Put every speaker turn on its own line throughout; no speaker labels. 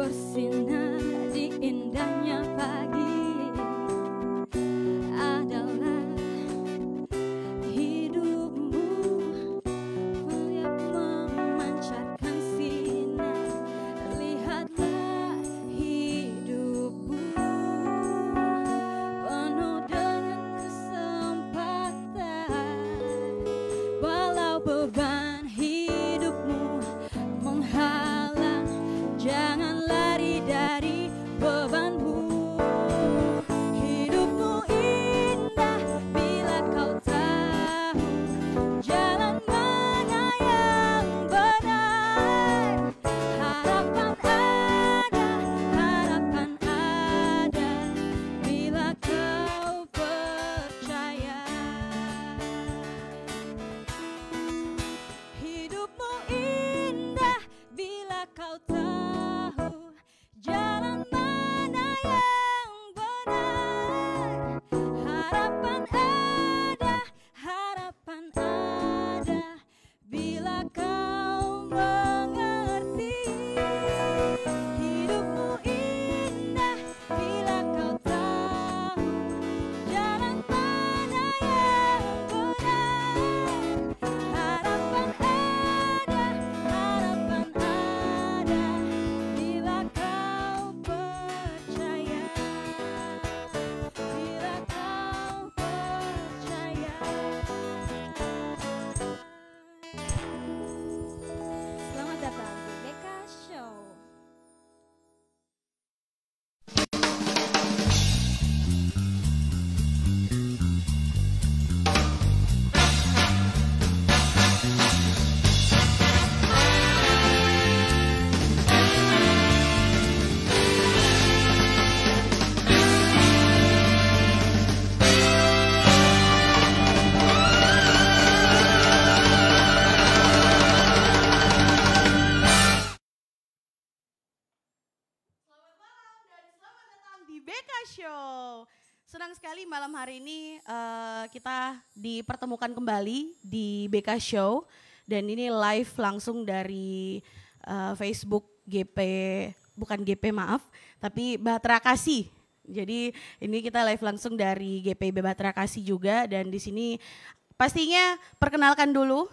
bersinar di indahnya pagi adalah hidupmu yang memancarkan sinar. Lihatlah hidupmu penuh dengan kesempatan, walau beban hidupmu menghalang, jangan lari dari bebanmu. Hidupmu indah bila kau tahu jalan mana yang benar. Harapan ada bila kau percaya. Hidupmu indah bila kau tahu jalan mana yang benar. Harapan ada bila kau mengerti. Hidupmu indah bila kau tahu jalan mana yang benar. Harapan ada bila kau percaya. Bila kau percaya. Selamat datang di Beka Show.
Selamat malam dan selamat datang di Beka Show. Senang sekali malam hari ini kita dipertemukan kembali di Beka Show. Dan ini live langsung dari Facebook GP, bukan GP maaf, tapi Bahtera Kasih. Jadi ini kita live langsung dari GP Bahtera Kasih juga. Dan di sini pastinya perkenalkan dulu.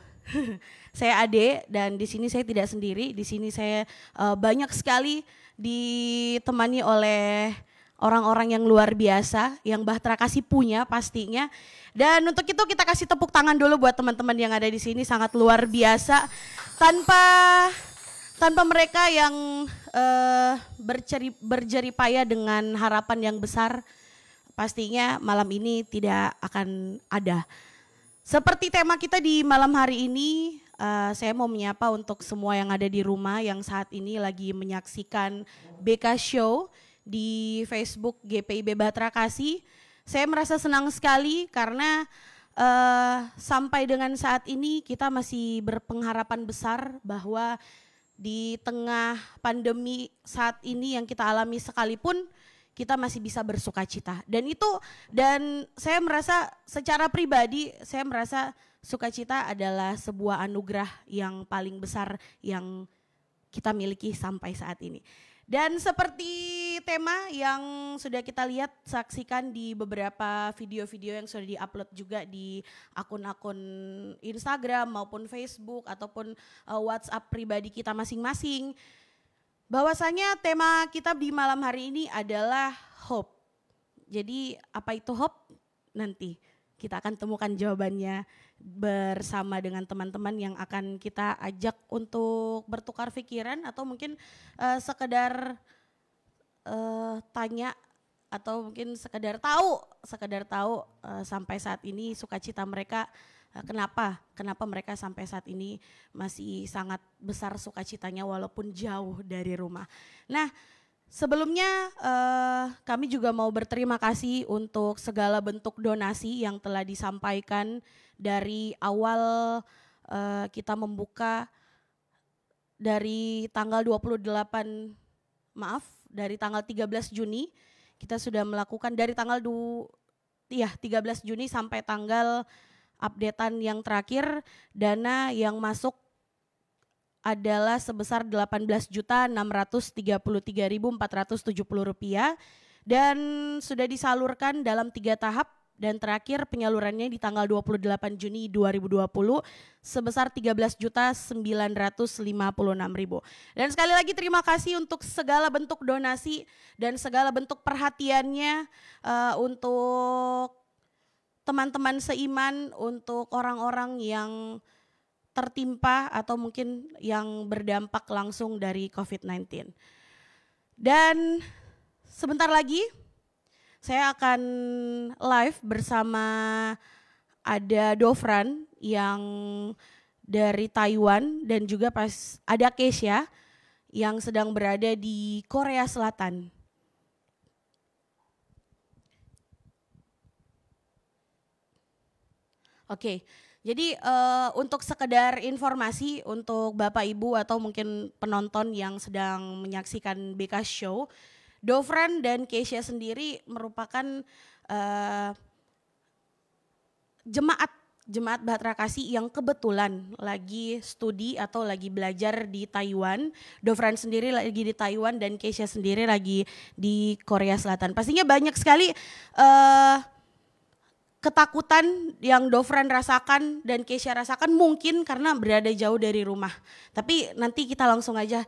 Saya Ade dan di sini saya tidak sendiri. Di sini saya banyak sekali ditemani oleh orang-orang yang luar biasa yang Bahtera Kasih punya pastinya. Dan untuk itu kita kasih tepuk tangan dulu buat teman-teman yang ada di sini, sangat luar biasa. Tanpa mereka yang berjeripaya dengan harapan yang besar, pastinya malam ini tidak akan ada. Seperti tema kita di malam hari ini, saya mau menyapa untuk semua yang ada di rumah yang saat ini lagi menyaksikan Beka Show di Facebook GPIB Bahtera Kasih. Saya merasa senang sekali karena sampai dengan saat ini kita masih berpengharapan besar bahwa di tengah pandemi saat ini yang kita alami sekalipun, kita masih bisa bersukacita. Dan saya merasa secara pribadi, saya merasa sukacita adalah sebuah anugerah yang paling besar yang kita miliki sampai saat ini. Dan seperti tema yang sudah kita lihat, saksikan di beberapa video-video yang sudah diupload juga di akun-akun Instagram maupun Facebook ataupun WhatsApp pribadi kita masing-masing. Bahwasanya tema kita di malam hari ini adalah hope. Jadi apa itu hope? Nanti kita akan temukan jawabannya bersama dengan teman-teman yang akan kita ajak untuk bertukar pikiran atau mungkin sekedar tanya atau mungkin sekedar tahu sampai saat ini sukacita mereka, kenapa mereka sampai saat ini masih sangat besar sukacitanya walaupun jauh dari rumah. Nah, sebelumnya kami juga mau berterima kasih untuk segala bentuk donasi yang telah disampaikan dari awal kita membuka dari tanggal 13 Juni kita sudah melakukan dari tanggal 13 Juni sampai tanggal updatean yang terakhir, dana yang masuk adalah sebesar Rp18.633.470 dan sudah disalurkan dalam 3 tahap dan terakhir penyalurannya di tanggal 28 Juni 2020 sebesar Rp13.956.000. Dan sekali lagi terima kasih untuk segala bentuk donasi dan segala bentuk perhatiannya untuk teman-teman seiman, untuk orang-orang yang tertimpa atau mungkin yang berdampak langsung dari COVID-19. Dan sebentar lagi saya akan live bersama ada Dofran yang dari Taiwan dan juga ada Keisha yang sedang berada di Korea Selatan. Oke, jadi untuk sekedar informasi untuk Bapak Ibu atau mungkin penonton yang sedang menyaksikan BK Show, Dofran dan Keisha sendiri merupakan jemaat Bahtera Kasih yang kebetulan lagi studi atau lagi belajar di Taiwan. Dofran sendiri lagi di Taiwan dan Keisha sendiri lagi di Korea Selatan. Pastinya banyak sekali ketakutan yang Dofran rasakan dan Keisha rasakan mungkin karena berada jauh dari rumah. Tapi nanti kita langsung aja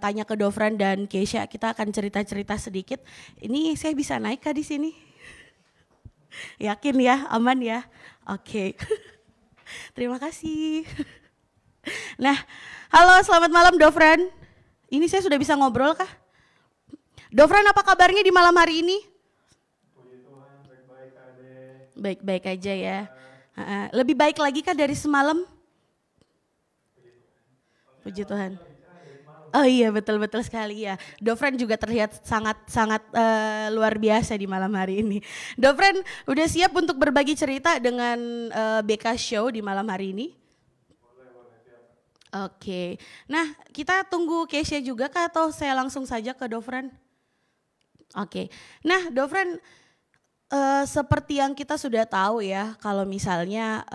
tanya ke Dofran dan Keisha, kita akan cerita-cerita sedikit. Ini saya bisa naik kah di sini? Yakin ya, aman ya? Oke. Terima kasih. Nah, halo selamat malam Dofran. Ini saya sudah bisa ngobrol kah? Dofran apa kabarnya di malam hari ini? Baik-baik aja ya. Lebih baik lagi kah dari semalam? Puji Tuhan. Oh iya betul-betul sekali ya. Dofran juga terlihat sangat luar biasa di malam hari ini. Dofran udah siap untuk berbagi cerita dengan BK Show di malam hari ini? Oke. Nah kita tunggu Keisha juga kah atau saya langsung saja ke Dofran? Oke. Nah Dofran, seperti yang kita sudah tahu ya, kalau misalnya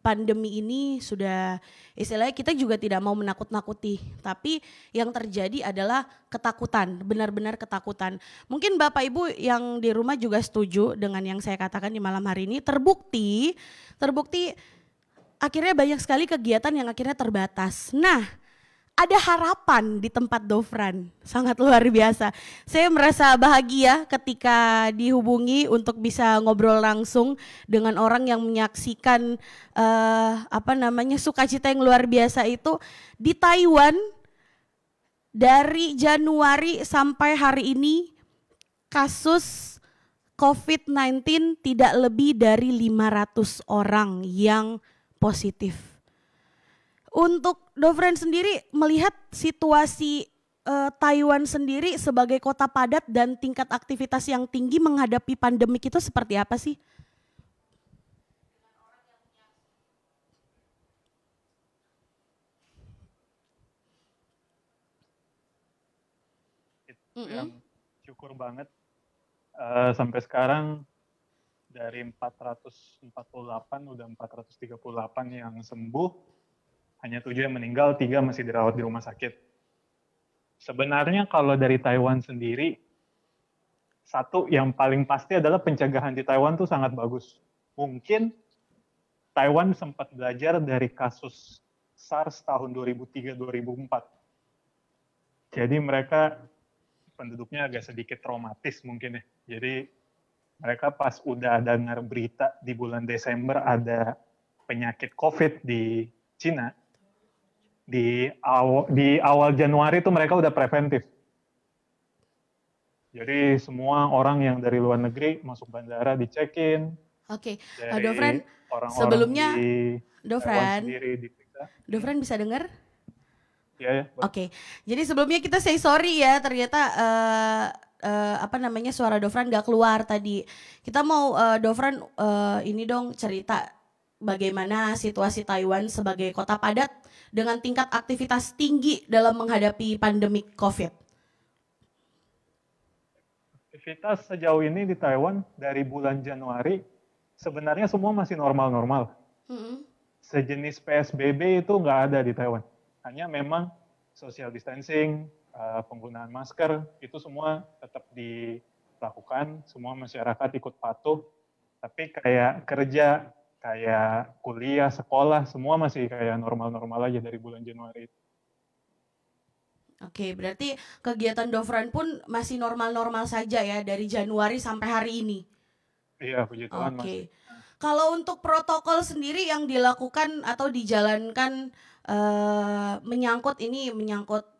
pandemi ini sudah istilahnya kita juga tidak mau menakut-nakuti, tapi yang terjadi adalah ketakutan, benar-benar ketakutan. Mungkin Bapak Ibu yang di rumah juga setuju dengan yang saya katakan di malam hari ini, terbukti akhirnya banyak sekali kegiatan yang akhirnya terbatas. Nah, ada harapan di tempat Dofran, sangat luar biasa. Saya merasa bahagia ketika dihubungi untuk bisa ngobrol langsung dengan orang yang menyaksikan sukacita yang luar biasa itu di Taiwan. Dari Januari sampai hari ini kasus COVID-19 tidak lebih dari 500 orang yang positif. Untuk Dofran sendiri melihat situasi Taiwan sendiri sebagai kota padat dan tingkat aktivitas yang tinggi menghadapi pandemik itu seperti apa sih?
Yang syukur banget sampai sekarang dari 448 udah 438 yang sembuh. Hanya 7 yang meninggal, 3 masih dirawat di rumah sakit. Sebenarnya kalau dari Taiwan sendiri, satu yang paling pasti adalah pencegahan di Taiwan tuh sangat bagus. Mungkin Taiwan sempat belajar dari kasus SARS tahun 2003-2004. Jadi mereka penduduknya agak sedikit traumatis mungkin ya. Jadi mereka pas udah dengar berita di bulan Desember ada penyakit COVID di Cina, di awal Januari itu mereka udah preventif. Jadi semua orang yang dari luar negeri masuk bandara dicek-in.
Oke, Dofran, sebelumnya Dofran bisa dengar?
Ya.
Oke, jadi sebelumnya kita say sorry ya, ternyata suara Dofran gak keluar tadi. Kita mau Dofran ini dong cerita bagaimana situasi Taiwan sebagai kota padat dengan tingkat aktivitas tinggi dalam menghadapi pandemi COVID.
Aktivitas sejauh ini di Taiwan dari bulan Januari sebenarnya semua masih normal-normal. sejenis PSBB itu nggak ada di Taiwan. Hanya memang social distancing, penggunaan masker, itu semua tetap dilakukan, semua masyarakat ikut patuh, tapi kayak kerja, kayak kuliah, sekolah, semua masih kayak normal-normal aja dari bulan Januari.
Oke, berarti kegiatan Dofran pun masih normal-normal saja ya dari Januari sampai hari ini.
Iya, puji Tuhan
Oke.
masih.
Kalau untuk protokol sendiri yang dilakukan atau dijalankan menyangkut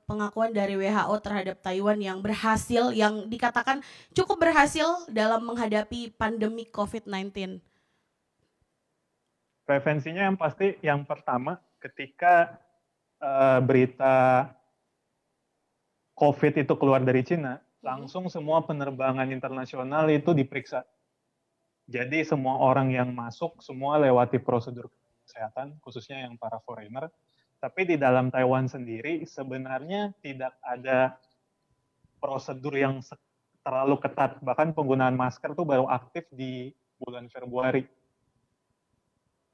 pengakuan dari WHO terhadap Taiwan yang berhasil, yang dikatakan cukup berhasil dalam menghadapi pandemi COVID-19.
Prevensinya yang pasti yang pertama ketika berita COVID itu keluar dari Cina, langsung semua penerbangan internasional itu diperiksa. Jadi semua orang yang masuk, semua lewati prosedur kesehatan, khususnya yang para foreigner. Tapi di dalam Taiwan sendiri sebenarnya tidak ada prosedur yang terlalu ketat. Bahkan penggunaan masker itu baru aktif di bulan Februari.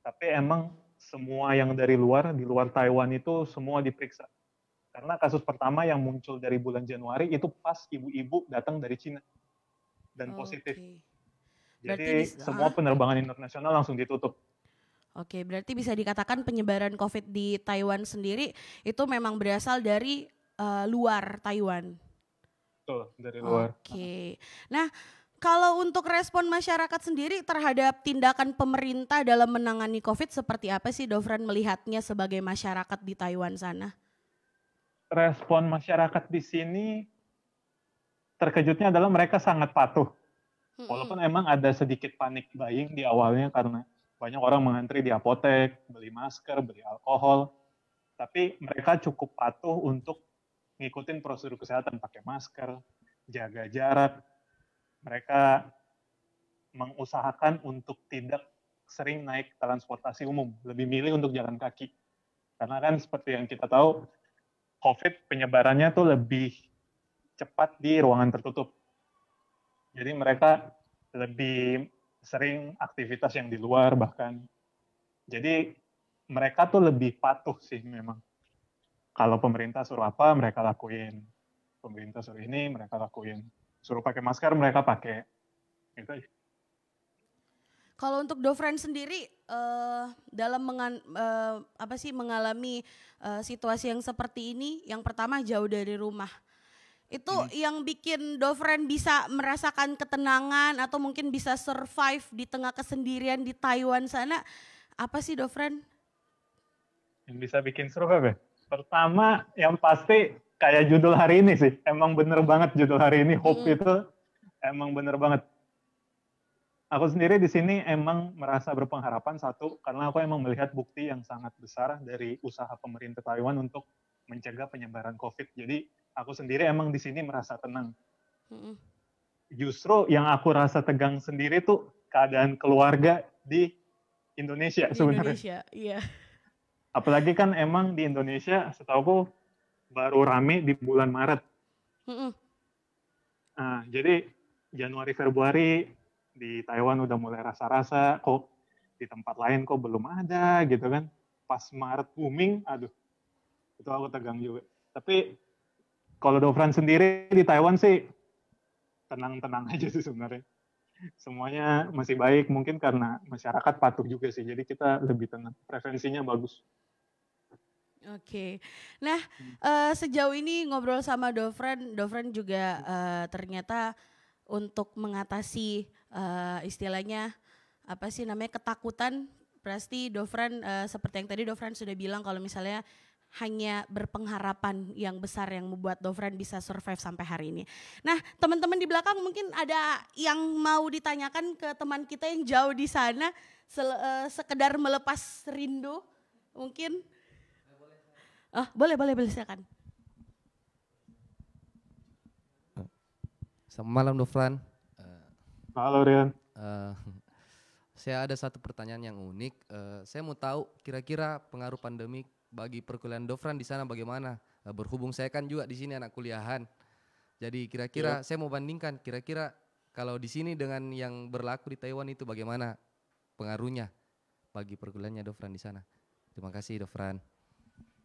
Tapi emang semua yang dari luar, di luar Taiwan itu semua diperiksa. Karena kasus pertama yang muncul dari bulan Januari itu pas ibu-ibu datang dari Cina dan positif. Jadi semua penerbangan internasional langsung ditutup.
Oke, berarti bisa dikatakan penyebaran COVID di Taiwan sendiri itu memang berasal dari luar Taiwan.
Betul, dari luar.
Oke. Nah, kalau untuk respon masyarakat sendiri terhadap tindakan pemerintah dalam menangani COVID seperti apa sih Dofran melihatnya sebagai masyarakat di Taiwan sana?
Respon masyarakat di sini terkejutnya adalah mereka sangat patuh. Walaupun emang ada sedikit panik buying di awalnya karena banyak orang mengantri di apotek, beli masker, beli alkohol. Tapi mereka cukup patuh untuk ngikutin prosedur kesehatan, pakai masker, jaga jarak. Mereka mengusahakan untuk tidak sering naik transportasi umum, lebih milih untuk jalan kaki. Karena kan seperti yang kita tahu, COVID penyebarannya tuh lebih cepat di ruangan tertutup. Jadi mereka lebih sering aktivitas yang di luar bahkan. Jadi mereka tuh lebih patuh sih memang. Kalau pemerintah suruh apa, mereka lakuin. Pemerintah suruh ini, mereka lakuin. Suruh pakai masker, mereka pakai. Gitu aja.
Kalau untuk Dofran sendiri dalam mengalami situasi yang seperti ini, yang pertama jauh dari rumah. Itu yang bikin Dofran bisa merasakan ketenangan atau mungkin bisa survive di tengah kesendirian di Taiwan sana. Apa sih Dofran?
Yang bisa bikin survive ya? Pertama yang pasti kayak judul hari ini sih. Emang bener banget judul hari ini. Hope itu emang bener banget. Aku sendiri di sini emang merasa berpengharapan satu, karena aku emang melihat bukti yang sangat besar dari usaha pemerintah Taiwan untuk mencegah penyebaran COVID. Jadi aku sendiri emang di sini merasa tenang. Justru yang aku rasa tegang sendiri tuh keadaan keluarga di Indonesia sebenarnya.
Indonesia, iya.
Apalagi kan emang di Indonesia, setahuku baru rame di bulan Maret. Nah, jadi Januari Februari di Taiwan udah mulai rasa-rasa, kok di tempat lain kok belum ada gitu kan. Pas Maret booming, aduh, itu aku tegang juga. Tapi kalau Dofran sendiri di Taiwan sih tenang-tenang aja sih sebenarnya. Semuanya masih baik, mungkin karena masyarakat patuh juga sih, jadi kita lebih tenang. Prevensinya bagus.
Oke, nah sejauh ini ngobrol sama Dofran juga ternyata untuk mengatasi istilahnya apa sih namanya ketakutan, pasti Dofran seperti yang tadi Dofran sudah bilang kalau misalnya hanya berpengharapan yang besar yang membuat Dofran bisa survive sampai hari ini. Nah teman-teman di belakang mungkin ada yang mau ditanyakan ke teman kita yang jauh di sana, sekedar melepas rindu mungkin. Oh, boleh silakan.
Selamat malam Dofran.
Halo Rian.
Saya ada satu pertanyaan yang unik. Saya mau tahu kira-kira pengaruh pandemi bagi perkuliahan Dofran di sana bagaimana? Berhubung saya kan juga di sini anak kuliahan. Jadi kira-kira saya mau bandingkan kira-kira kalau di sini dengan yang berlaku di Taiwan itu bagaimana pengaruhnya bagi perkuliahannya Dofran di sana? Terima kasih Dofran.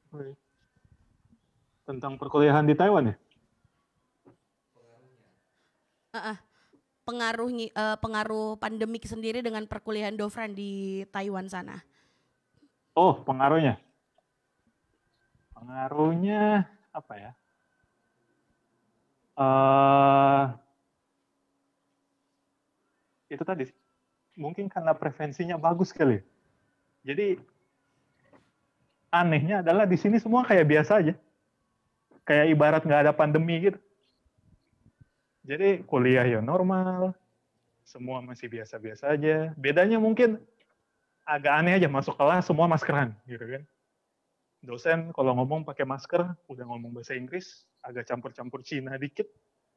Oke. Tentang perkuliahan di Taiwan ya?
Pengaruh pandemik sendiri dengan perkuliahan Dofran di Taiwan sana.
Oh, pengaruhnya. Pengaruhnya apa ya? Itu tadi mungkin karena prevensinya bagus kali. Jadi anehnya adalah di sini semua kayak biasa aja. Kayak ibarat nggak ada pandemi gitu. Jadi kuliah ya normal, semua masih biasa-biasa aja. Bedanya mungkin agak aneh aja, masuk kelas semua maskeran gitu kan. Dosen kalau ngomong pakai masker, udah ngomong bahasa Inggris, agak campur-campur Cina dikit.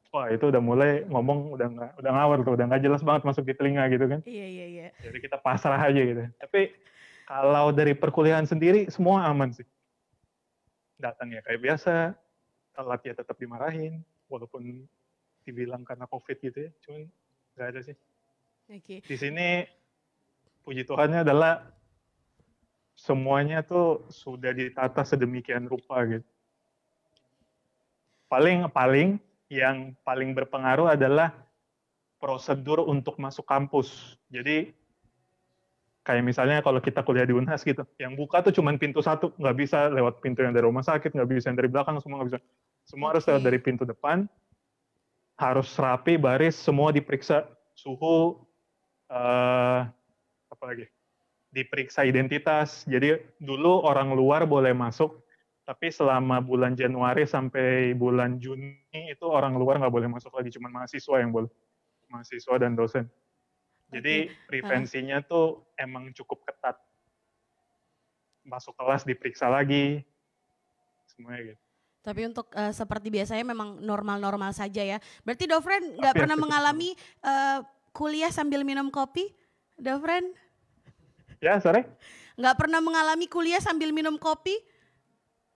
Wah, itu udah mulai ngomong udah ngawur tuh, udah nggak jelas banget masuk di telinga gitu kan.
Iya.
Jadi kita pasrah aja gitu. Tapi kalau dari perkuliahan sendiri semua aman sih. Datang ya kayak biasa, telat ya tetap dimarahin, walaupun dibilang karena COVID gitu ya, cuman nggak ada sih.
Oke.
Di sini puji Tuhannya adalah semuanya tuh sudah ditata sedemikian rupa gitu. Paling yang paling berpengaruh adalah prosedur untuk masuk kampus. Jadi kayak misalnya kalau kita kuliah di Unhas gitu, yang buka tuh cuma pintu satu, nggak bisa lewat pintu yang dari rumah sakit, nggak bisa yang dari belakang, semua nggak bisa. Semua harus lewat dari pintu depan, harus rapi, baris, semua diperiksa suhu, apa lagi? Diperiksa identitas. Jadi dulu orang luar boleh masuk, tapi selama bulan Januari sampai bulan Juni itu orang luar nggak boleh masuk lagi, cuma mahasiswa yang boleh, mahasiswa dan dosen. Jadi prevensinya tuh emang cukup ketat. Masuk kelas diperiksa lagi, semuanya gitu.
Tapi untuk seperti biasanya memang normal-normal saja ya. Berarti Dofran nggak pernah mengalami kuliah sambil minum kopi, Dofran?
Ya, sorry?
Nggak pernah mengalami kuliah sambil minum kopi?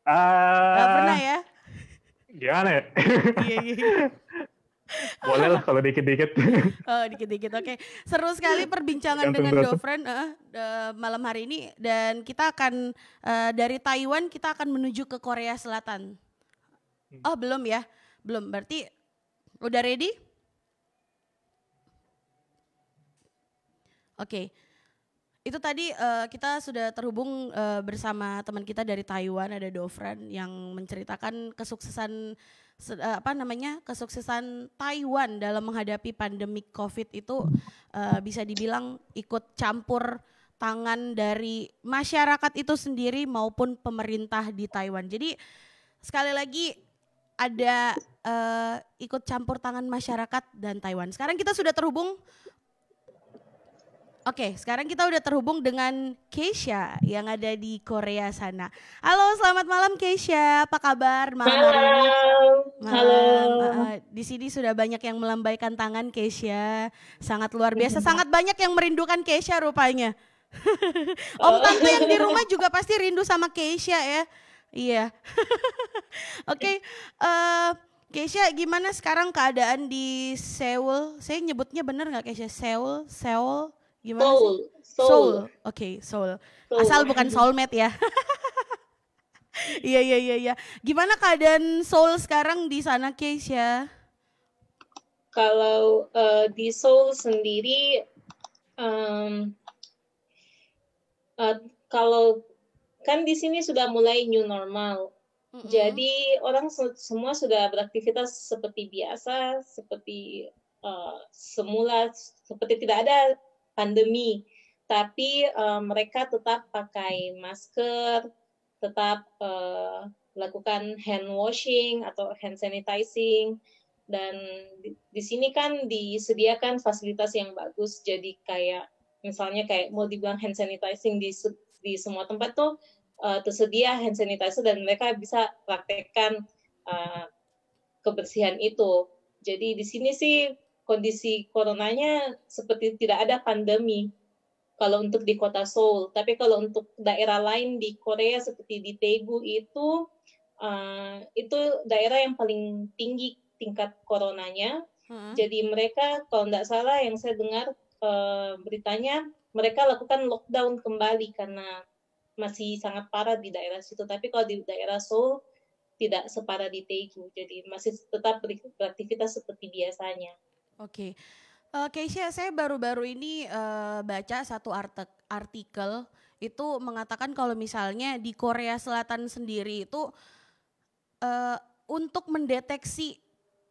Nggak
Nggak pernah ya?
Gimana ya?
Iya.
Boleh lah kalau dikit-dikit.
Oh, dikit-dikit, oke. Seru sekali perbincangan dengan Dofran malam hari ini. Dan kita akan dari Taiwan kita akan menuju ke Korea Selatan. Oh belum ya? Belum, berarti udah ready? Oke. Itu tadi kita sudah terhubung bersama teman kita dari Taiwan, ada Dofran yang menceritakan kesuksesan kesuksesan Taiwan dalam menghadapi pandemi COVID itu bisa dibilang ikut campur tangan dari masyarakat itu sendiri maupun pemerintah di Taiwan. Jadi sekali lagi ada ikut campur tangan masyarakat dan Taiwan. Sekarang kita sudah terhubung. Oke, sekarang kita udah terhubung dengan Keisha yang ada di Korea sana. Halo, selamat malam Keisha. Apa kabar malam hari ini?
Halo.
Di sini sudah banyak yang melambaikan tangan Keisha. Sangat luar biasa, sangat banyak yang merindukan Keisha rupanya. Om tante yang di rumah juga pasti rindu sama Keisha ya. Iya. Oke, Keisha gimana sekarang keadaan di Seoul? Saya nyebutnya bener nggak Keisha? Seoul? Gimana sih? Seoul. Oke, Seoul. Asal bukan soulmate ya. Iya. Gimana keadaan Seoul sekarang di sana, Keisha?
Kalau di Seoul sendiri, kalau kan di sini sudah mulai new normal. Jadi orang semua sudah beraktivitas seperti biasa, seperti semula, seperti tidak ada pandemi, tapi mereka tetap pakai masker, tetap lakukan hand washing atau hand sanitizing, dan di sini kan disediakan fasilitas yang bagus, jadi kayak misalnya kayak mau dibilang hand sanitizing di semua tempat tuh tersedia hand sanitizer dan mereka bisa praktekkan kebersihan itu. Jadi di sini sih kondisi coronanya seperti tidak ada pandemi kalau untuk di kota Seoul. Tapi kalau untuk daerah lain di Korea seperti di Daegu itu daerah yang paling tinggi tingkat coronanya. Jadi mereka kalau tidak salah yang saya dengar beritanya mereka lakukan lockdown kembali karena masih sangat parah di daerah situ. Tapi kalau di daerah Seoul tidak separah di Daegu, jadi masih tetap beraktivitas seperti biasanya.
Oke. Keisha, saya baru-baru ini baca satu artikel itu mengatakan kalau misalnya di Korea Selatan sendiri itu untuk mendeteksi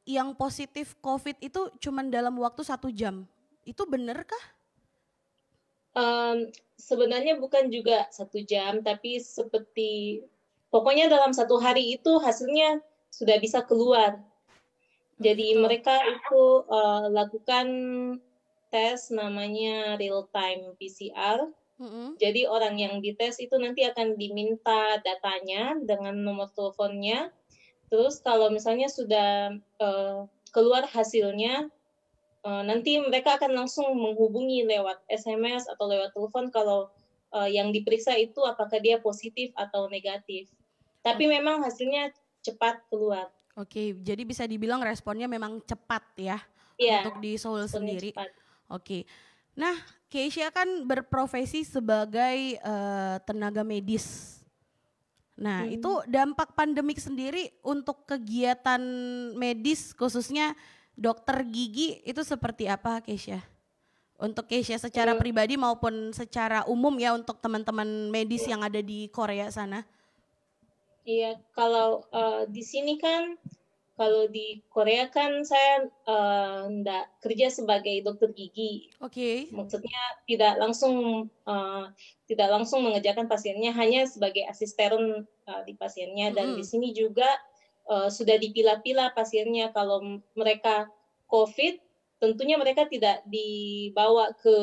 yang positif COVID itu cuman dalam waktu 1 jam. Itu benar kah?
Sebenarnya bukan juga 1 jam, tapi seperti pokoknya dalam 1 hari itu hasilnya sudah bisa keluar. Jadi
Gitu.
mereka itu lakukan tes namanya real time PCR. Jadi orang yang dites itu nanti akan diminta datanya dengan nomor teleponnya. Terus kalau misalnya sudah keluar hasilnya, nanti mereka akan langsung menghubungi lewat SMS atau lewat telepon kalau yang diperiksa itu apakah dia positif atau negatif. Tapi memang hasilnya cepat keluar.
Oke, jadi bisa dibilang responnya memang cepat ya,
Iya,
untuk di Seoul
responnya
sendiri.
cepat.
Oke, nah Keisha kan berprofesi sebagai tenaga medis. Nah itu dampak pandemik sendiri untuk kegiatan medis khususnya dokter gigi itu seperti apa Keisha? Untuk Keisha secara pribadi maupun secara umum ya untuk teman-teman medis yang ada di Korea sana.
Iya, kalau di sini kan, kalau di Korea kan saya enggak kerja sebagai dokter gigi.
Oke.
Maksudnya tidak langsung mengerjakan pasiennya, hanya sebagai asisten di pasiennya. Dan di sini juga sudah dipilah-pilah pasiennya. Kalau mereka COVID, tentunya mereka tidak dibawa ke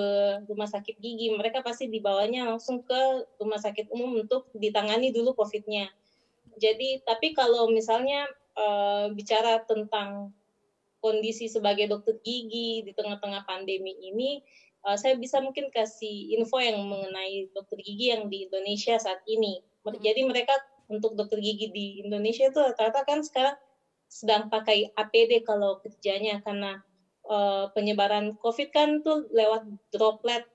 rumah sakit gigi. Mereka pasti dibawanya langsung ke rumah sakit umum untuk ditangani dulu COVID-nya. Jadi, tapi kalau misalnya bicara tentang kondisi sebagai dokter gigi di tengah-tengah pandemi ini, saya bisa mungkin kasih info yang mengenai dokter gigi yang di Indonesia saat ini. Jadi mereka untuk dokter gigi di Indonesia itu rata-rata kan sekarang sedang pakai APD kalau kerjanya, karena penyebaran COVID kan tuh lewat droplet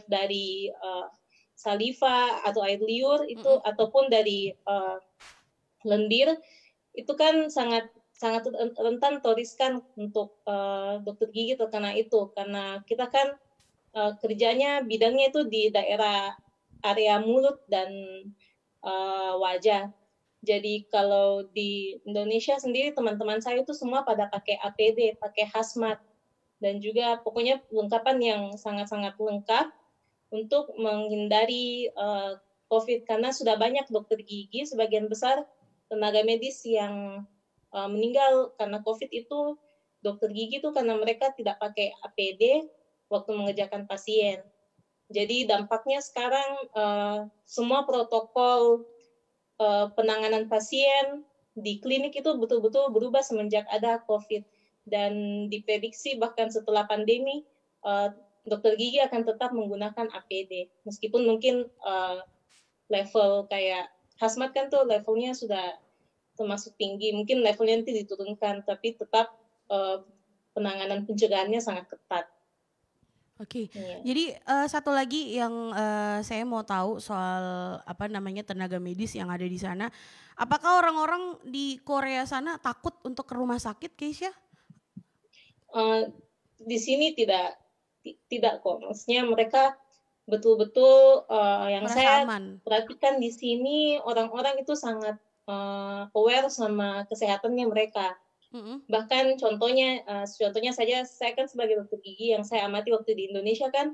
dari saliva atau air liur itu ataupun dari lendir, itu kan sangat rentan atau riskan untuk dokter gigi terkena itu, karena kita kan kerjanya bidangnya itu di daerah area mulut dan wajah. Jadi kalau di Indonesia sendiri teman-teman saya itu semua pada pakai APD, pakai hazmat, dan juga pokoknya perlengkapan yang sangat-sangat lengkap untuk menghindari COVID, karena sudah banyak dokter gigi, sebagian besar tenaga medis yang meninggal karena COVID itu dokter gigi itu karena mereka tidak pakai APD waktu mengerjakan pasien. Jadi dampaknya sekarang semua protokol penanganan pasien di klinik itu betul-betul berubah semenjak ada COVID, dan diprediksi bahkan setelah pandemi dokter gigi akan tetap menggunakan APD, meskipun mungkin level kayak hazmat kan tuh levelnya sudah termasuk tinggi, mungkin levelnya nanti diturunkan, tapi tetap penanganan pencegahannya sangat ketat.
Oke, jadi satu lagi yang saya mau tahu soal tenaga medis yang ada di sana, apakah orang-orang di Korea sana takut untuk ke rumah sakit, Keisha?
Di sini tidak kok, maksudnya mereka betul-betul yang
merasa
saya
aman.
perhatikan di sini orang-orang itu sangat aware sama kesehatannya mereka. Bahkan contohnya saja, saya kan sebagai dokter gigi yang saya amati waktu di Indonesia kan,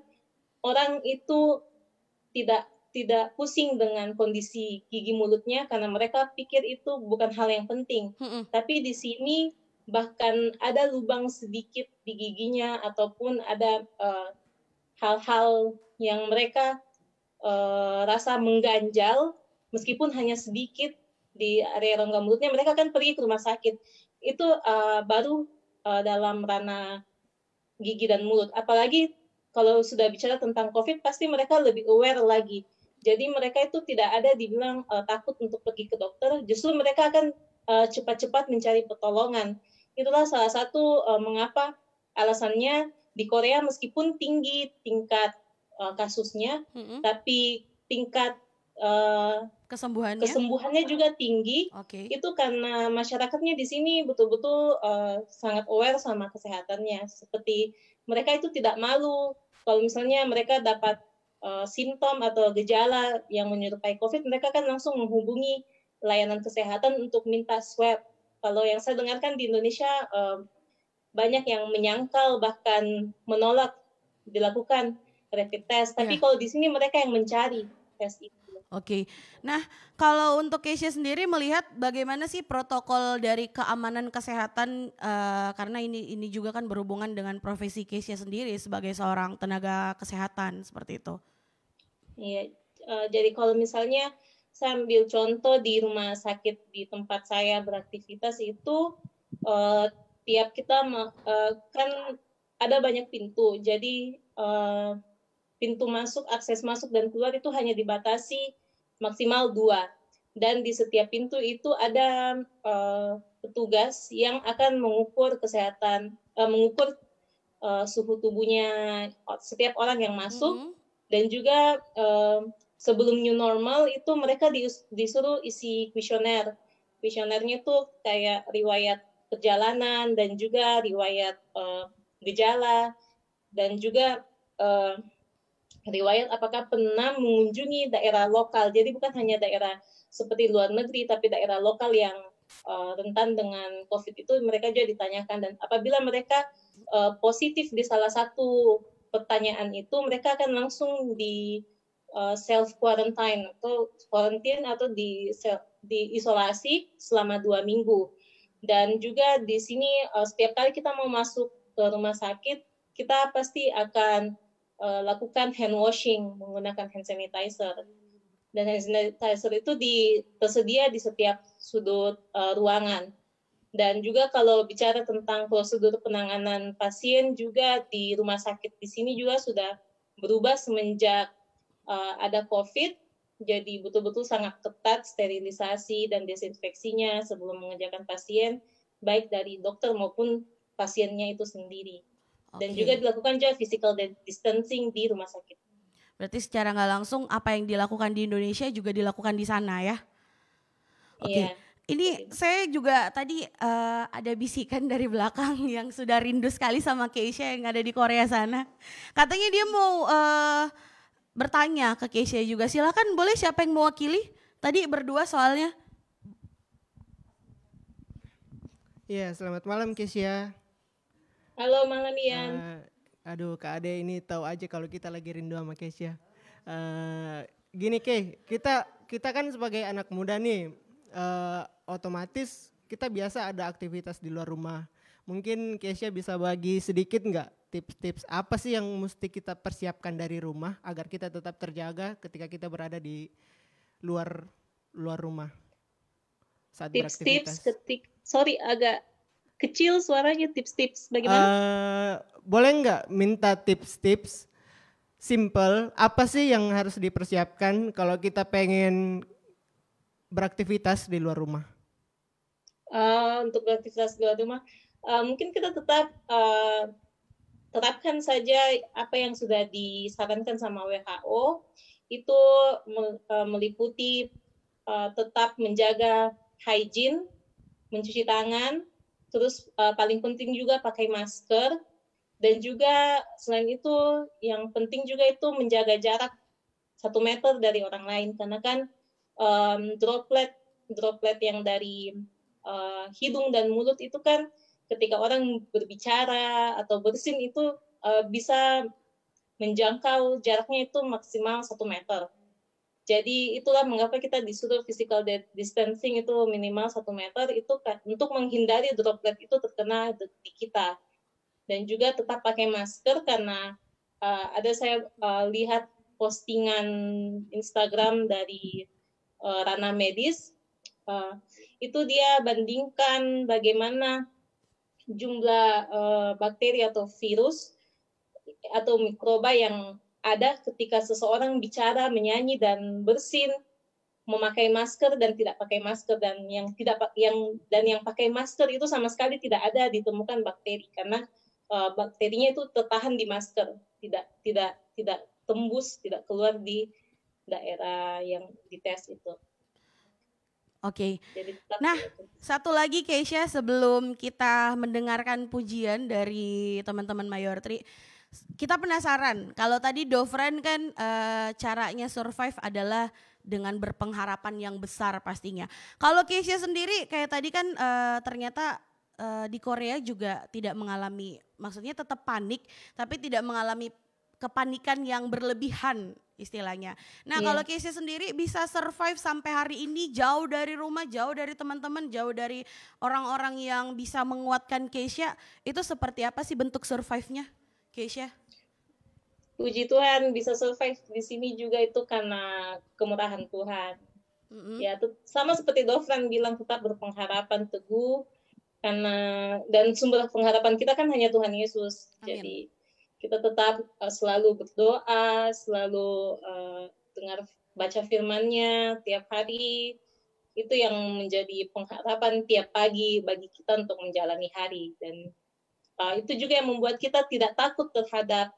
orang itu tidak pusing dengan kondisi gigi mulutnya karena mereka pikir itu bukan hal yang penting. Tapi di sini bahkan ada lubang sedikit di giginya ataupun ada hal-hal yang mereka rasa mengganjal, meskipun hanya sedikit di area rongga mulutnya, mereka kan pergi ke rumah sakit. Itu baru dalam ranah gigi dan mulut. Apalagi kalau sudah bicara tentang COVID, pasti mereka lebih aware lagi. Jadi mereka itu tidak ada dibilang takut untuk pergi ke dokter, justru mereka akan cepat-cepat mencari pertolongan. Itulah salah satu mengapa alasannya di Korea meskipun tinggi tingkat kasusnya, tapi tingkat
Kesembuhannya?
kesembuhannya juga tinggi.
Oke.
Itu karena masyarakatnya di sini betul-betul sangat aware sama kesehatannya. Seperti mereka itu tidak malu kalau misalnya mereka dapat simptom atau gejala yang menyerupai COVID, mereka kan langsung menghubungi layanan kesehatan untuk minta swab. Kalau yang saya dengarkan di Indonesia banyak yang menyangkal bahkan menolak dilakukan rapid test. Tapi kalau di sini mereka yang mencari tes itu.
Oke. Nah, kalau untuk Keisha sendiri melihat bagaimana sih protokol dari keamanan kesehatan karena ini juga kan berhubungan dengan profesi Keisha sendiri sebagai seorang tenaga kesehatan seperti itu. Iya,
jadi kalau misalnya saya ambil contoh di rumah sakit di tempat saya beraktivitas itu tiap kita kan ada banyak pintu. Jadi pintu masuk, akses masuk dan keluar itu hanya dibatasi maksimal 2. Dan di setiap pintu itu ada petugas yang akan mengukur kesehatan, mengukur suhu tubuhnya setiap orang yang masuk. Dan juga sebelum new normal itu mereka disuruh isi kuesioner. Kuesionernya itu kayak riwayat perjalanan dan juga riwayat gejala dan juga riwayat apakah pernah mengunjungi daerah lokal. Jadi bukan hanya daerah seperti luar negeri, tapi daerah lokal yang rentan dengan COVID itu mereka juga ditanyakan. Dan apabila mereka positif di salah satu pertanyaan itu, mereka akan langsung di self quarantine atau di isolasi selama 2 minggu. Dan juga di sini setiap kali kita mau masuk ke rumah sakit, kita pasti akan lakukan hand washing menggunakan hand sanitizer. Dan hand sanitizer itu tersedia di setiap sudut ruangan. Dan juga kalau bicara tentang prosedur penanganan pasien juga di rumah sakit di sini juga sudah berubah semenjak ada COVID. Jadi betul-betul sangat ketat sterilisasi dan desinfeksinya sebelum mengerjakan pasien, baik dari dokter maupun pasiennya itu sendiri. Dan juga dilakukan juga physical distancing di rumah sakit.
Berarti secara nggak langsung apa yang dilakukan di Indonesia juga dilakukan di sana ya? Oke.
Yeah.
Ini saya juga tadi ada bisikan dari belakang yang sudah rindu sekali sama Keisha yang ada di Korea sana. Katanya dia mau bertanya ke Keisha juga. Silakan, boleh, siapa yang mewakili? Tadi berdua soalnya.
Iya, selamat malam Keisha.
Halo, malam Ian.
Aduh, Kak Ade ini tahu aja kalau kita lagi rindu sama Keisha. Gini Kei, kita kan sebagai anak muda nih, otomatis kita biasa ada aktivitas di luar rumah. Mungkin Keisha bisa bagi sedikit nggak tips-tips apa sih yang mesti kita persiapkan dari rumah agar kita tetap terjaga ketika kita berada di luar rumah saat beraktivitas.
Sorry agak kecil suaranya, tips-tips bagaimana?
Boleh nggak minta tips-tips simple apa sih yang harus dipersiapkan kalau kita pengen beraktivitas di luar rumah?
Untuk beraktivitas di luar rumah, mungkin kita tetap terapkan saja apa yang sudah disarankan sama WHO. Itu meliputi tetap menjaga hygiene, mencuci tangan, terus paling penting juga pakai masker, dan juga selain itu yang penting juga itu menjaga jarak 1 meter dari orang lain, karena kan droplet yang dari hidung dan mulut itu kan ketika orang berbicara atau bersin itu bisa menjangkau jaraknya itu maksimal 1 meter. Jadi itulah mengapa kita disuruh physical distancing itu minimal 1 meter itu untuk menghindari droplet itu terkena di kita. Dan juga tetap pakai masker karena ada saya lihat postingan Instagram dari ranah medis, itu dia bandingkan bagaimana jumlah bakteri atau virus atau mikroba yang ada ketika seseorang bicara, menyanyi dan bersin, memakai masker dan tidak pakai masker, dan yang pakai masker itu sama sekali tidak ada ditemukan bakteri karena bakterinya itu tertahan di masker, tidak tembus, tidak keluar di daerah yang dites itu.
Oke.
Jadi tetap
Nah,
itu.
satu lagi Keisha, sebelum kita mendengarkan pujian dari teman-teman Mayor Tri, kita penasaran. Kalau tadi Dovran kan caranya survive adalah dengan berpengharapan yang besar pastinya. Kalau Keisha sendiri kayak tadi kan ternyata di Korea juga tidak mengalami, maksudnya tetap panik, tapi tidak mengalami kepanikan yang berlebihan istilahnya. Nah,
Iya.
kalau Keisha sendiri bisa survive sampai hari ini jauh dari rumah, jauh dari teman-teman, jauh dari orang-orang yang bisa menguatkan Keisha, itu seperti apa sih bentuk survive-nya, Keisha?
Puji Tuhan bisa survive di sini juga itu karena kemurahan Tuhan. Ya, sama seperti Dovran bilang, tetap berpengharapan teguh karena dan sumber pengharapan kita kan hanya Tuhan Yesus.
Amin.
Jadi kita tetap selalu berdoa, selalu dengar baca firman-Nya tiap hari. Itu yang menjadi pengharapan tiap pagi bagi kita untuk menjalani hari. Dan itu juga yang membuat kita tidak takut terhadap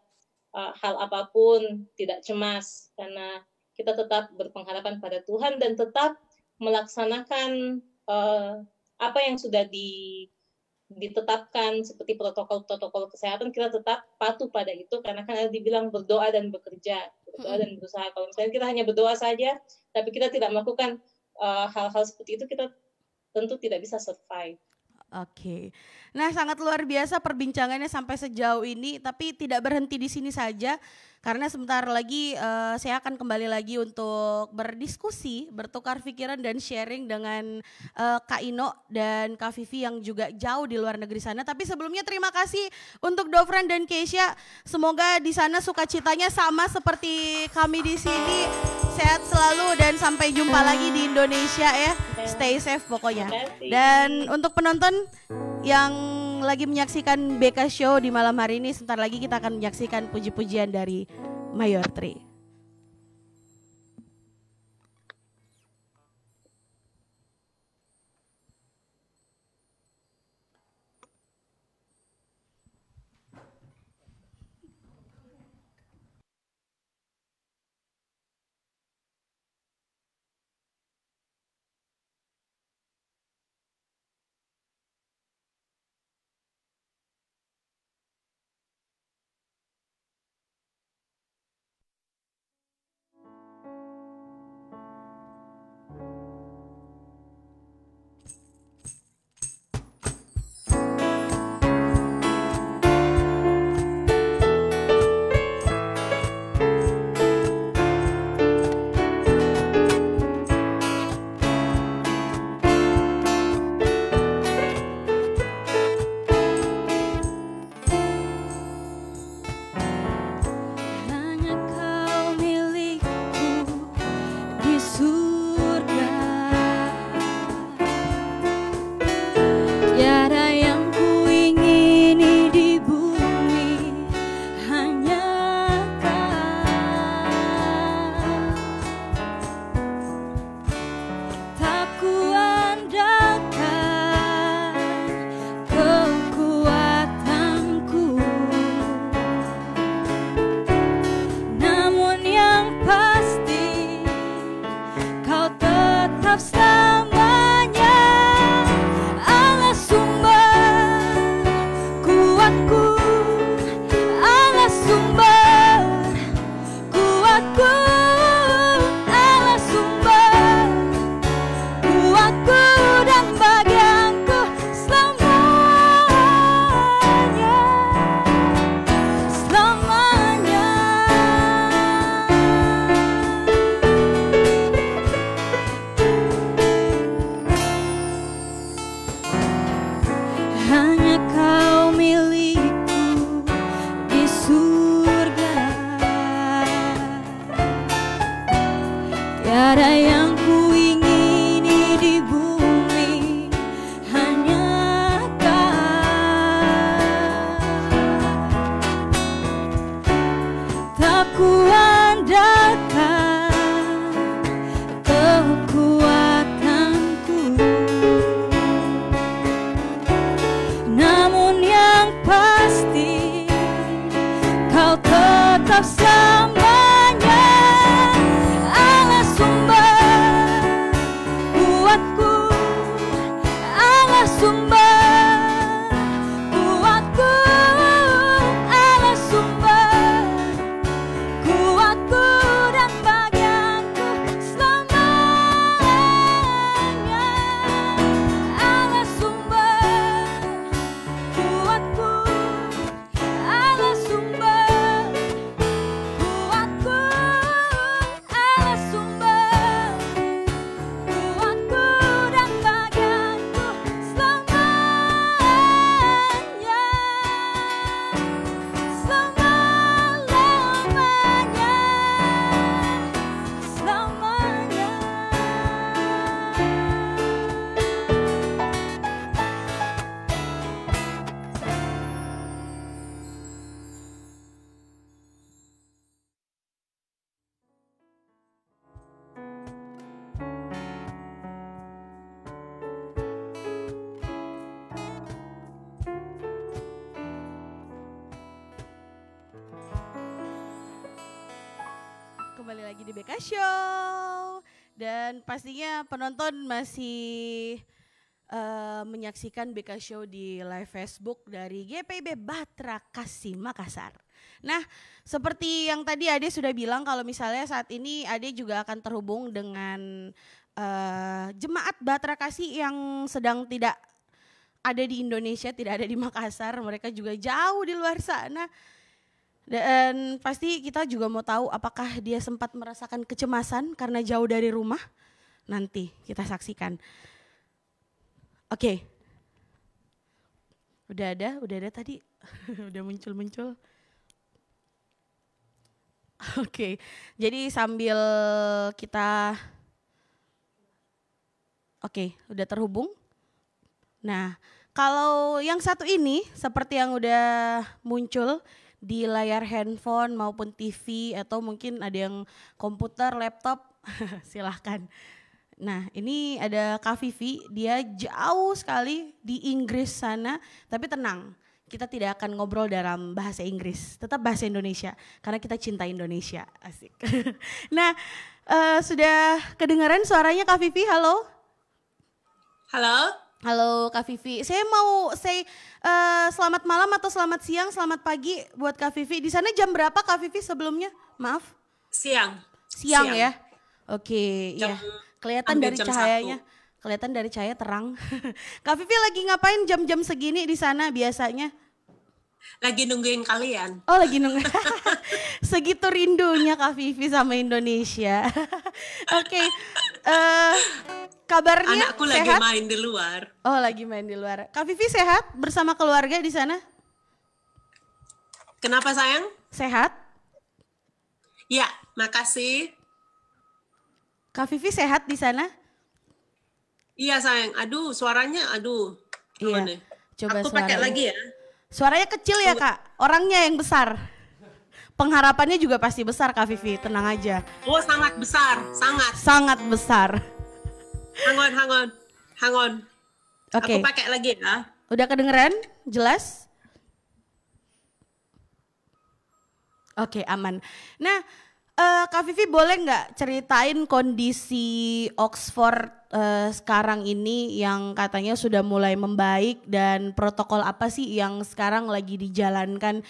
hal apapun, tidak cemas, karena kita tetap berpengharapan pada Tuhan dan tetap melaksanakan apa yang sudah ditetapkan seperti protokol-protokol kesehatan. Kita tetap patuh pada itu karena kan dibilang berdoa dan bekerja, berdoa dan berusaha. Kalau misalnya kita hanya berdoa saja, tapi kita tidak melakukan hal-hal seperti itu, kita tentu tidak bisa survive.
Oke, nah sangat luar biasa perbincangannya sampai sejauh ini, tapi tidak berhenti di sini saja karena sebentar lagi saya akan kembali lagi untuk berdiskusi, bertukar pikiran dan sharing dengan Kak Ino dan Kak Vivi yang juga jauh di luar negeri sana. Tapi sebelumnya terima kasih untuk Dovran dan Keisha, semoga di sana sukacitanya sama seperti kami di sini, sehat selalu dan sampai jumpa lagi di Indonesia ya, stay safe pokoknya. Dan untuk penonton yang lagi menyaksikan BK Show di malam hari ini, sebentar lagi kita akan menyaksikan puji-pujian dari Mayor Tri.
Hanya kau milikku di surga, tiada yang kuingini di bumi, hanya kau. Tak kuandalkan kekuatanku, namun yang pasti kau tetap selamanya Allah sumber kuatku, Allah sumber kuatku, Allah sumber kuatku dan bagianku selamanya, selamanya. Hanya kau milikku di surga, tiada yang kuingini di bumi, hanya kau. Tak kuandalkan kekuatanku, sumber kuatku, Allah sumber kuatku dan bagianku selamanya. Allah sumber kuatku, Allah sumber kuatku, Allah sumber kuatku dan bagianku selamanya, selama-lamanya, selamanya.
Kembali lagi di BK Show. Dan pastinya penonton masih menyaksikan BK Show di live Facebook dari GPIB Batra Kasih Makassar. Nah, seperti yang tadi Ade sudah bilang kalau misalnya saat ini Ade juga akan terhubung dengan jemaat Batra Kasih yang sedang tidak ada di Indonesia, tidak ada di Makassar. Mereka juga jauh di luar sana. Dan pasti kita juga mau tahu apakah dia sempat merasakan kecemasan karena jauh dari rumah. Nanti kita saksikan. Oke. Udah ada tadi. Udah muncul. Oke. Jadi sambil kita udah terhubung. Nah, kalau yang satu ini seperti yang udah muncul di layar handphone maupun TV atau mungkin ada yang komputer, laptop, silahkan. Nah, ini ada Kak Vivi, dia jauh sekali di Inggris sana, tapi tenang, kita tidak akan ngobrol dalam bahasa Inggris, tetap bahasa Indonesia, karena kita cinta Indonesia, asik. Nah, sudah kedengaran suaranya Kak Vivi, halo?
Halo?
Halo Kak Vivi, saya mau selamat malam atau selamat siang, selamat pagi buat Kak Vivi. Di sana jam berapa Kak Vivi sebelumnya? Maaf.
Siang.
Siang ya? Oke,
Jam-
iya. Kelihatan
hampir
dari
jam
cahayanya. Kelihatan dari cahaya terang. Kak Vivi lagi ngapain jam-jam segini di sana biasanya?
Lagi nungguin kalian.
Oh lagi nunggu. Segitu rindunya Kak Vivi sama Indonesia. Oke, kabarnya
Anakku lagi
sehat?
main di luar.
Oh lagi main di luar. Kak Vivi sehat bersama keluarga di sana?
Kenapa sayang?
Sehat?
Ya, makasih.
Kak Vivi sehat di sana?
Iya sayang. Aduh, suaranya aduh.
Iya.
Gimana?
Coba
Aku pakai
suaranya.
lagi ya.
Suaranya kecil ya Kak, orangnya yang besar. Pengharapannya juga pasti besar Kak Vivi, tenang aja.
Oh, sangat besar, sangat.
Sangat besar.
Hang on.
Oke,
Aku pakai lagi ya.
udah kedengeran? Jelas? Oke, aman. Nah, Kak Vivi boleh nggak ceritain kondisi Oxford sekarang ini yang katanya sudah mulai membaik dan protokol apa sih yang sekarang lagi dijalankan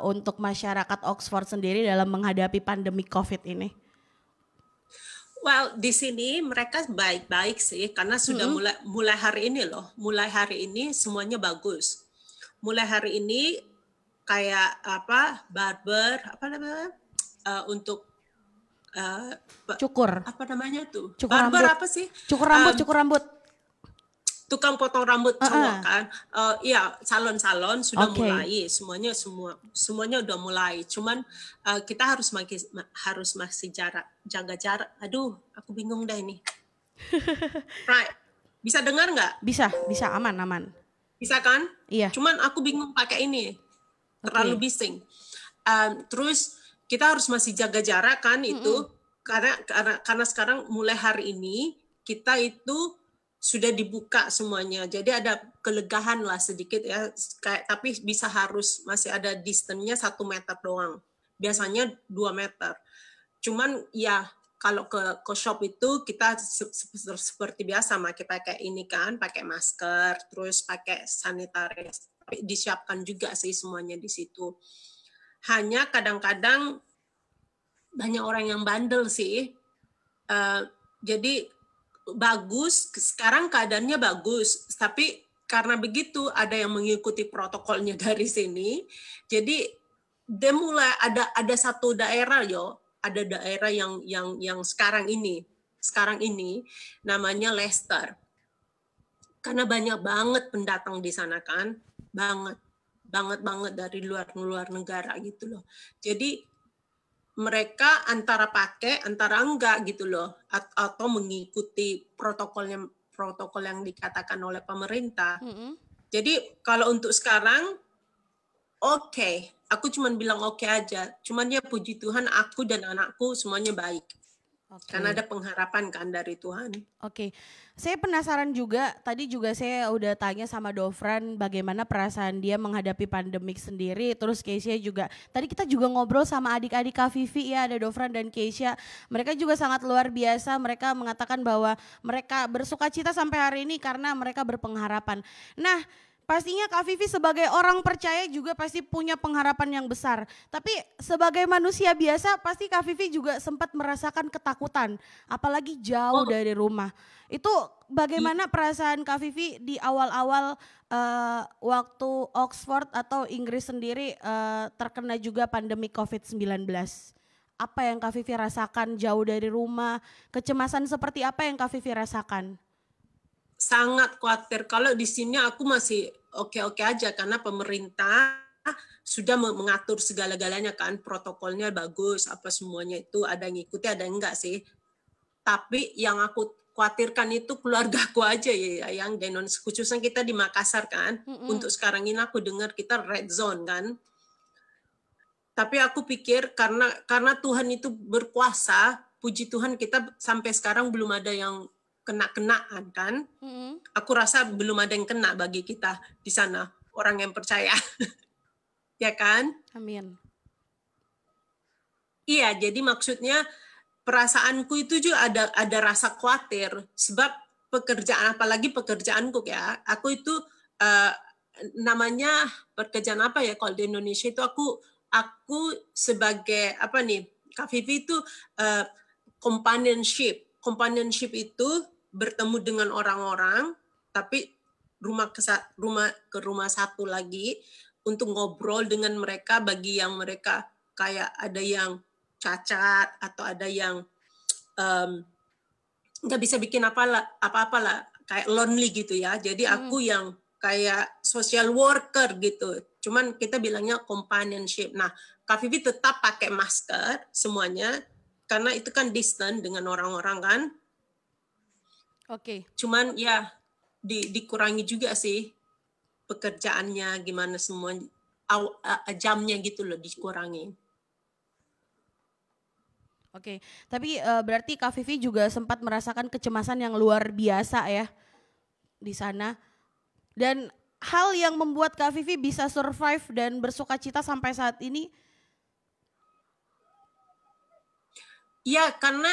untuk masyarakat Oxford sendiri dalam menghadapi pandemi COVID ini?
Well, di sini mereka baik-baik sih karena sudah mulai hari ini loh. Mulai hari ini semuanya bagus. Mulai hari ini kayak barber namanya? Untuk
Cukur.
apa namanya tuh?
Cukur
Barber
rambut.
apa sih?
Cukur rambut.
Tukang potong rambut cowok kan. Iya, salon-salon sudah
Oke.
mulai. Semuanya udah mulai. Cuman kita harus masih jaga jarak. Aduh, aku bingung dah ini. Right. Bisa dengar nggak?
Bisa aman.
Bisa kan?
Iya.
Cuman aku bingung pakai ini. Terlalu bising. Terus kita harus masih jaga jarak kan itu karena sekarang mulai hari ini kita itu sudah dibuka semuanya. Jadi ada kelegahan lah sedikit ya. Tapi harus masih ada distance-nya 1 meter doang. Biasanya 2 meter. Cuman ya kalau ke shop itu kita seperti biasa pakai ini kan, pakai masker, terus pakai sanitaris. Disiapkan juga sih semuanya di situ. Hanya kadang-kadang banyak orang yang bandel sih. Jadi bagus, sekarang keadaannya bagus, tapi karena begitu ada yang mengikuti protokolnya dari sini, jadi dia mulai ada satu daerah ada daerah yang sekarang ini namanya Leicester, karena banyak banget pendatang di sana kan, banget dari luar negara gitu loh. Jadi mereka antara pakai antara enggak gitu loh, atau mengikuti protokol yang dikatakan oleh pemerintah. Jadi kalau untuk sekarang oke, aku cuman bilang oke aja. Cuman ya puji Tuhan aku dan anakku semuanya baik. Karena ada pengharapan kan dari Tuhan.
Oke, saya penasaran juga, tadi juga saya udah tanya sama Dofran bagaimana perasaan dia menghadapi pandemik sendiri, terus Keisha juga, tadi kita juga ngobrol sama adik-adik Kak Vivi ya, ada Dofran dan Keisha, mereka juga sangat luar biasa, mereka mengatakan bahwa mereka bersuka cita sampai hari ini karena mereka berpengharapan. Nah, pastinya Kak Vivi sebagai orang percaya juga pasti punya pengharapan yang besar. Tapi sebagai manusia biasa pasti Kak Vivi juga sempat merasakan ketakutan. Apalagi jauh dari rumah. Itu bagaimana perasaan Kak Vivi di awal-awal waktu Oxford atau Inggris sendiri terkena juga pandemi COVID-19? Apa yang Kak Vivi rasakan jauh dari rumah? Kecemasan seperti apa yang Kak Vivi rasakan?
Sangat khawatir. Kalau di sini aku masih oke-oke aja karena pemerintah sudah mengatur segala-galanya kan, protokolnya bagus, apa semuanya itu ada yang ngikuti, ada yang enggak sih. Tapi yang aku khawatirkan itu keluargaku aja ya, yang genon, khususnya kita di Makassar kan. Untuk sekarang ini aku dengar kita red zone kan. Tapi aku pikir karena Tuhan itu berkuasa, puji Tuhan kita sampai sekarang belum ada yang kena-kenaan kan. Aku rasa belum ada yang kena bagi kita di sana, orang yang percaya. Ya kan?
Amin.
Iya, jadi maksudnya perasaanku itu juga ada rasa khawatir sebab pekerjaan, apalagi pekerjaanku ya. Aku itu namanya pekerjaan apa ya kalau di Indonesia itu aku sebagai apa nih? Kak Vivi itu companionship. Companionship itu bertemu dengan orang-orang, tapi rumah ke rumah satu lagi untuk ngobrol dengan mereka bagi yang mereka kayak ada yang cacat atau ada yang nggak bisa bikin apa-apa lah, kayak lonely gitu ya. Jadi aku yang kayak social worker gitu. Cuman kita bilangnya companionship. Nah, Kak Vivi tetap pakai masker semuanya karena itu kan distant dengan orang-orang kan.
Oke.
Cuman ya dikurangi juga sih pekerjaannya gimana semua jamnya gitu loh dikurangi.
Oke, tapi berarti Kak Vivi juga sempat merasakan kecemasan yang luar biasa ya di sana. Dan hal yang membuat Kak Vivi bisa survive dan bersukacita sampai saat ini?
Ya karena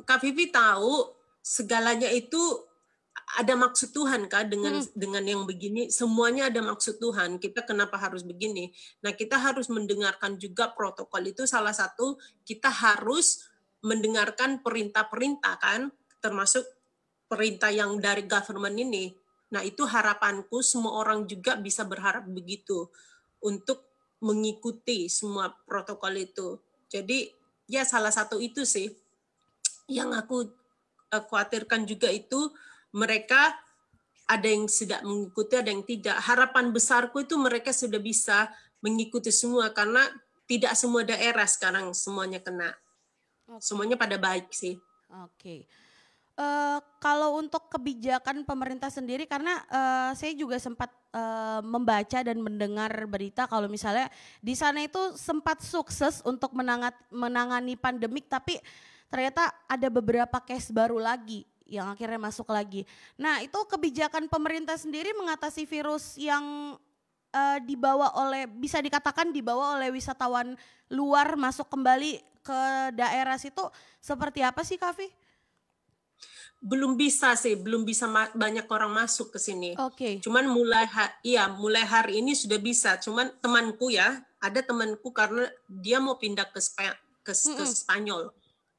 Kak Vivi tahu segalanya itu ada maksud Tuhan kan dengan yang begini, semuanya ada maksud Tuhan. Kita kenapa harus begini? Nah, kita harus mendengarkan juga protokol itu, salah satu kita harus mendengarkan perintah-perintah kan, termasuk perintah yang dari government ini. Nah, itu harapanku semua orang juga bisa berharap begitu untuk mengikuti semua protokol itu. Jadi, ya salah satu itu sih yang aku khawatirkan juga itu mereka ada yang tidak mengikuti, ada yang tidak. Harapan besarku itu mereka sudah bisa mengikuti semua karena tidak semua daerah sekarang semuanya kena. Semuanya pada baik sih.
Oke. Kalau untuk kebijakan pemerintah sendiri, karena saya juga sempat membaca dan mendengar berita kalau misalnya di sana itu sempat sukses untuk menangani pandemik, tapi ternyata ada beberapa case baru lagi yang akhirnya masuk lagi. Nah, itu kebijakan pemerintah sendiri mengatasi virus yang bisa dikatakan dibawa oleh wisatawan luar masuk kembali ke daerah situ seperti apa sih Kak Vi?
Belum bisa sih, belum bisa banyak orang masuk ke sini.
Oke.
Cuman mulai hari ini sudah bisa. Cuman temanku ya, ada temanku karena dia mau pindah ke Spanyol.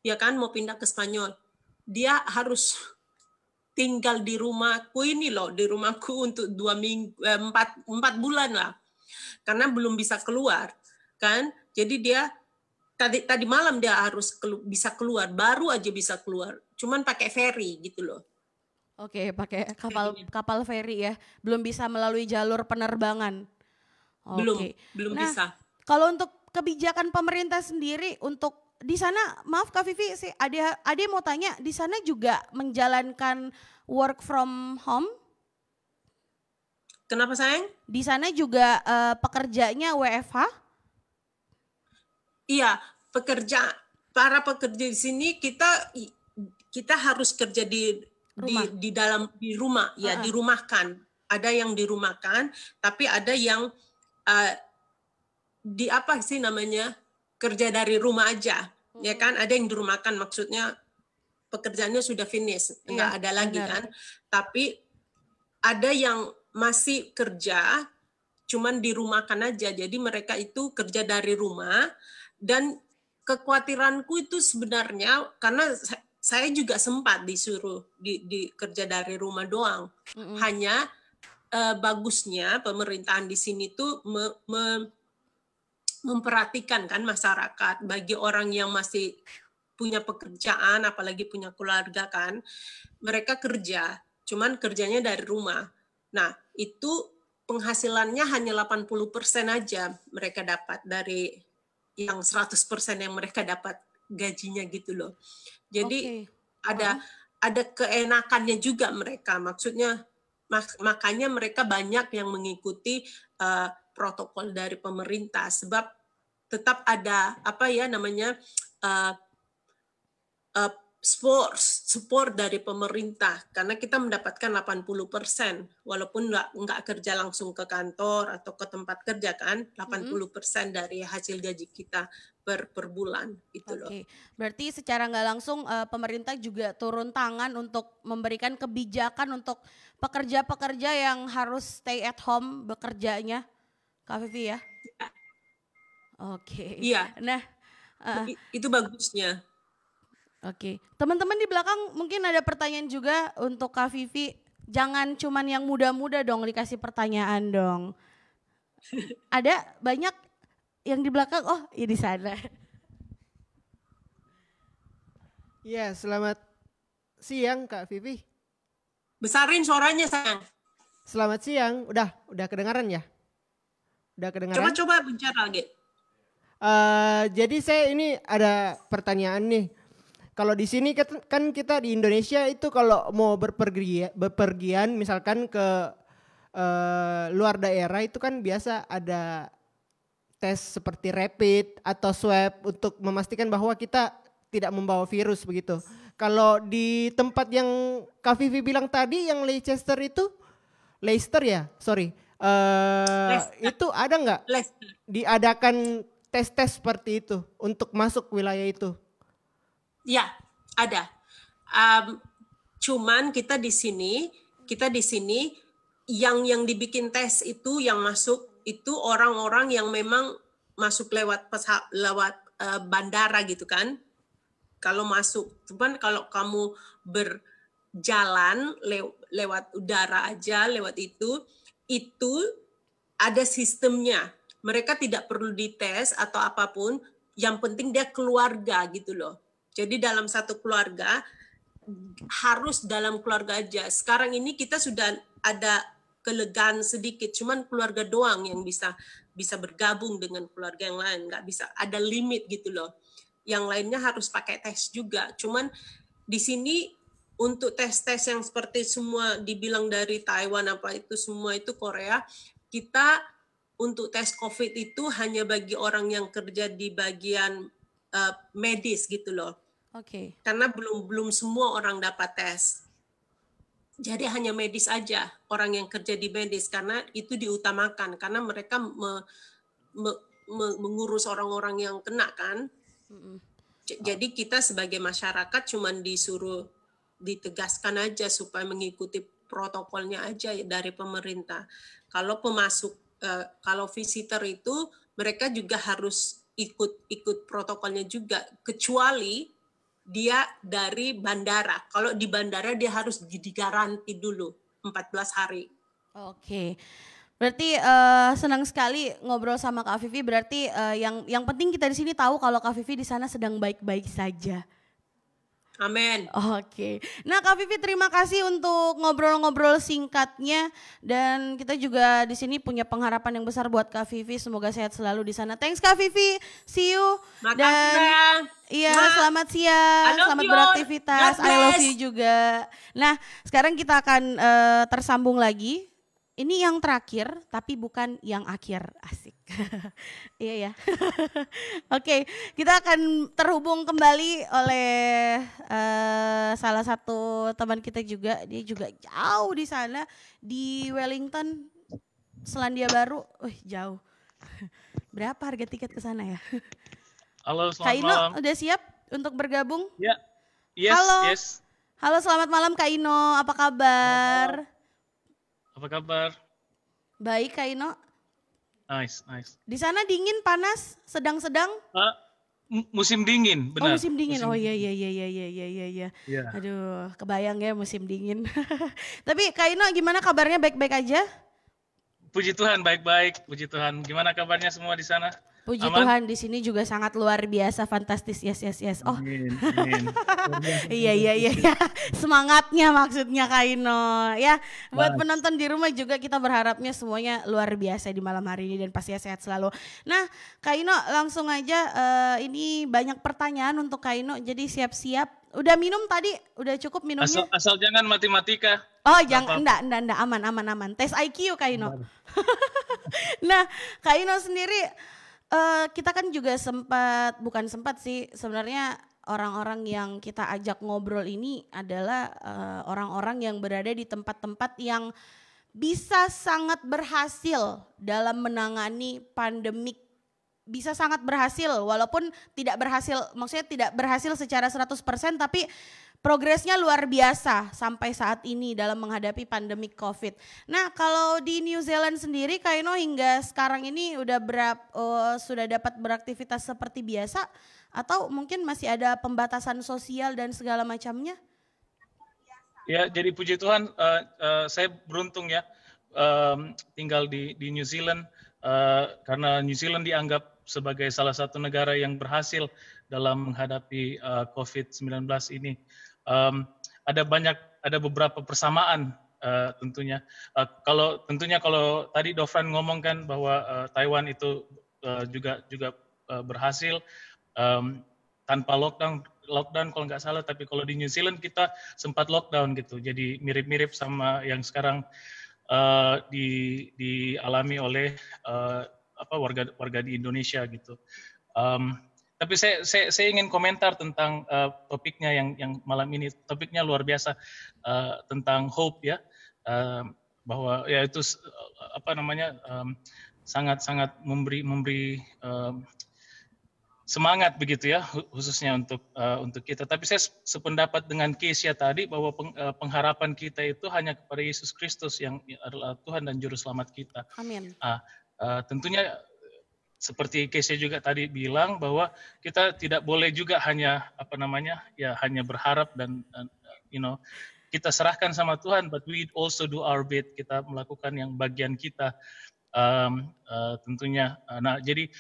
Ya kan, mau pindah ke Spanyol. Dia harus tinggal di rumahku ini loh, di rumahku untuk 4 bulan lah. Karena belum bisa keluar, kan? Jadi dia tadi malam dia harus bisa keluar, baru aja bisa keluar. Cuman pakai ferry gitu loh.
Oke, pakai kapal feri ya. Belum bisa melalui jalur penerbangan.
Belum
Nah,
bisa.
kalau untuk kebijakan pemerintah sendiri untuk di sana, maaf Kak Vivi, Ade mau tanya, di sana juga menjalankan work from home?
Kenapa sayang?
Di sana juga pekerjanya WFH?
Iya, para pekerja di sini kita harus kerja di rumah, ya dirumahkan. Ada yang dirumahkan, tapi ada yang kerja dari rumah aja, ya kan? Ada yang dirumahkan, maksudnya pekerjaannya sudah finish, nggak ada lagi kan? Tapi ada yang masih kerja, cuman dirumahkan aja. Jadi mereka itu kerja dari rumah. Dan kekhawatiranku itu sebenarnya karena saya juga sempat disuruh di kerja dari rumah doang. Hanya bagusnya pemerintahan di sini tuh memperhatikan kan masyarakat, bagi orang yang masih punya pekerjaan, apalagi punya keluarga kan, mereka kerja, cuman kerjanya dari rumah. Nah, itu penghasilannya hanya 80% aja mereka dapat dari yang 100% yang mereka dapat gajinya gitu loh. Jadi ada keenakannya juga mereka, maksudnya makanya mereka banyak yang mengikuti protokol dari pemerintah, sebab tetap ada support dari pemerintah, karena kita mendapatkan 80%, walaupun nggak kerja langsung ke kantor atau ke tempat kerja kan, 80% dari hasil gaji kita per bulan gitu loh.
Berarti secara nggak langsung pemerintah juga turun tangan untuk memberikan kebijakan untuk pekerja-pekerja yang harus stay at home bekerjanya, Kak Vivi ya?
Iya.
Nah,
itu bagusnya.
Teman-teman di belakang mungkin ada pertanyaan juga untuk Kak Vivi. Jangan cuman yang muda-muda dong dikasih pertanyaan dong. Ada banyak yang di belakang, di sana.
Iya, selamat siang Kak Vivi.
Besarin suaranya sayang.
Selamat siang, udah kedengaran ya? Udah kedengaran?
Coba bicara lagi.
Jadi saya ini ada pertanyaan nih. Kalau di sini kan kita di Indonesia itu kalau mau bepergian misalkan ke luar daerah itu kan biasa ada tes seperti rapid atau swab untuk memastikan bahwa kita tidak membawa virus begitu. Kalau di tempat yang Kak Vivi bilang tadi yang Leicester ya, sorry. Itu ada nggak diadakan tes-tes seperti itu untuk masuk wilayah itu?
Ya, ada. Cuman kita di sini yang dibikin tes itu yang masuk itu orang-orang yang memang masuk lewat bandara gitu kan. Kalau masuk, cuman kalau kamu berjalan lewat udara aja, lewat itu ada sistemnya. Mereka tidak perlu dites atau apapun, yang penting dia keluarga gitu loh. Jadi dalam satu keluarga, harus dalam keluarga aja. Sekarang ini kita sudah ada kelegaan sedikit, cuman keluarga doang yang bisa bergabung dengan keluarga yang lain, nggak bisa, ada limit gitu loh. Yang lainnya harus pakai tes juga. Cuman di sini untuk tes-tes yang seperti semua dibilang dari Taiwan apa itu semua itu Korea, kita untuk tes COVID itu hanya bagi orang yang kerja di bagian medis gitu loh. Karena belum semua orang dapat tes. Jadi hanya medis aja orang yang kerja di medis, karena itu diutamakan karena mereka mengurus orang-orang yang kena kan. Jadi kita sebagai masyarakat cuman disuruh ditegaskan aja supaya mengikuti protokolnya aja dari pemerintah. Kalau kalau visitor itu mereka juga harus ikut protokolnya juga, kecuali dia dari bandara. Kalau di bandara dia harus digaranti dulu 14 hari.
Oke. Berarti senang sekali ngobrol sama Kak Vivi. Berarti yang penting kita di sini tahu kalau Kak Vivi di sana sedang baik-baik saja.
Amin.
Oke. Nah, Kak Vivi terima kasih untuk ngobrol-ngobrol singkatnya, dan kita juga di sini punya pengharapan yang besar buat Kak Vivi. Semoga sehat selalu di sana. Thanks Kak Vivi. See you.
Makasih.
Dan iya, selamat siang. Selamat beraktivitas. I love you juga. Nah, sekarang kita akan tersambung lagi. Ini yang terakhir, tapi bukan yang akhir. Asik. Iya ya. Oke, kita akan terhubung kembali oleh salah satu teman kita juga. Dia juga jauh di sana, di Wellington, Selandia Baru. Jauh. Berapa harga tiket ke sana ya?
Halo,
Kak
selamat
Ino,
malam.
udah siap untuk bergabung?
Ya, yes,
Halo.
yes.
Halo, selamat malam Kak Ino. Apa kabar?
Apa kabar?
Baik Kak Ino.
Nice, nice.
Di sana dingin, panas, sedang-sedang?
Musim dingin, benar.
Oh musim dingin,
Musim
iya.
Iya.
Aduh, kebayang ya musim dingin. Tapi Kak Ino gimana kabarnya, baik-baik aja?
Puji Tuhan, baik-baik. Puji Tuhan. Gimana kabarnya semua di sana?
Puji
Aman?
Tuhan, di sini juga sangat luar biasa, fantastis, yes. Oh,
Amin.
iya. Semangatnya maksudnya Kak Ino. Ya, buat penonton di rumah juga kita berharapnya semuanya luar biasa di malam hari ini dan pastinya sehat selalu. Nah, Kak Ino langsung aja, ini banyak pertanyaan untuk Kak Ino, jadi siap-siap. Udah minum tadi? Udah cukup minumnya?
Asal jangan matematika.
Oh, jangan, enggak, aman. Tes IQ Kak Ino. Nah, Kak Ino sendiri, kita kan juga bukan sempat sih, sebenarnya orang-orang yang kita ajak ngobrol ini adalah orang-orang yang berada di tempat-tempat yang bisa sangat berhasil dalam menangani pandemik. Bisa sangat berhasil walaupun tidak berhasil, maksudnya tidak berhasil secara 100% tapi progresnya luar biasa sampai saat ini dalam menghadapi pandemi COVID. Nah, kalau di New Zealand sendiri Kak Ino hingga sekarang ini sudah dapat beraktivitas seperti biasa atau mungkin masih ada pembatasan sosial dan segala macamnya?
Ya, jadi puji Tuhan, saya beruntung ya tinggal di New Zealand karena New Zealand dianggap sebagai salah satu negara yang berhasil dalam menghadapi COVID-19 ini. Ada beberapa persamaan tentunya. Kalau tadi Dofran ngomongkan bahwa Taiwan itu juga berhasil tanpa lockdown kalau nggak salah, tapi kalau di New Zealand kita sempat lockdown gitu. Jadi mirip-mirip sama yang sekarang dialami oleh warga di Indonesia gitu. Tapi saya ingin komentar tentang topiknya yang malam ini. Topiknya luar biasa tentang hope ya, bahwa ya itu sangat memberi semangat begitu ya, khususnya untuk kita. Tapi saya sependapat dengan Kesia tadi bahwa pengharapan kita itu hanya kepada Yesus Kristus yang adalah Tuhan dan Juru Selamat kita.
Amin.
Tentunya seperti Kesia juga tadi bilang bahwa kita tidak boleh juga hanya hanya berharap dan kita serahkan sama Tuhan, but we also do our bit, kita melakukan yang bagian kita tentunya. Nah, jadi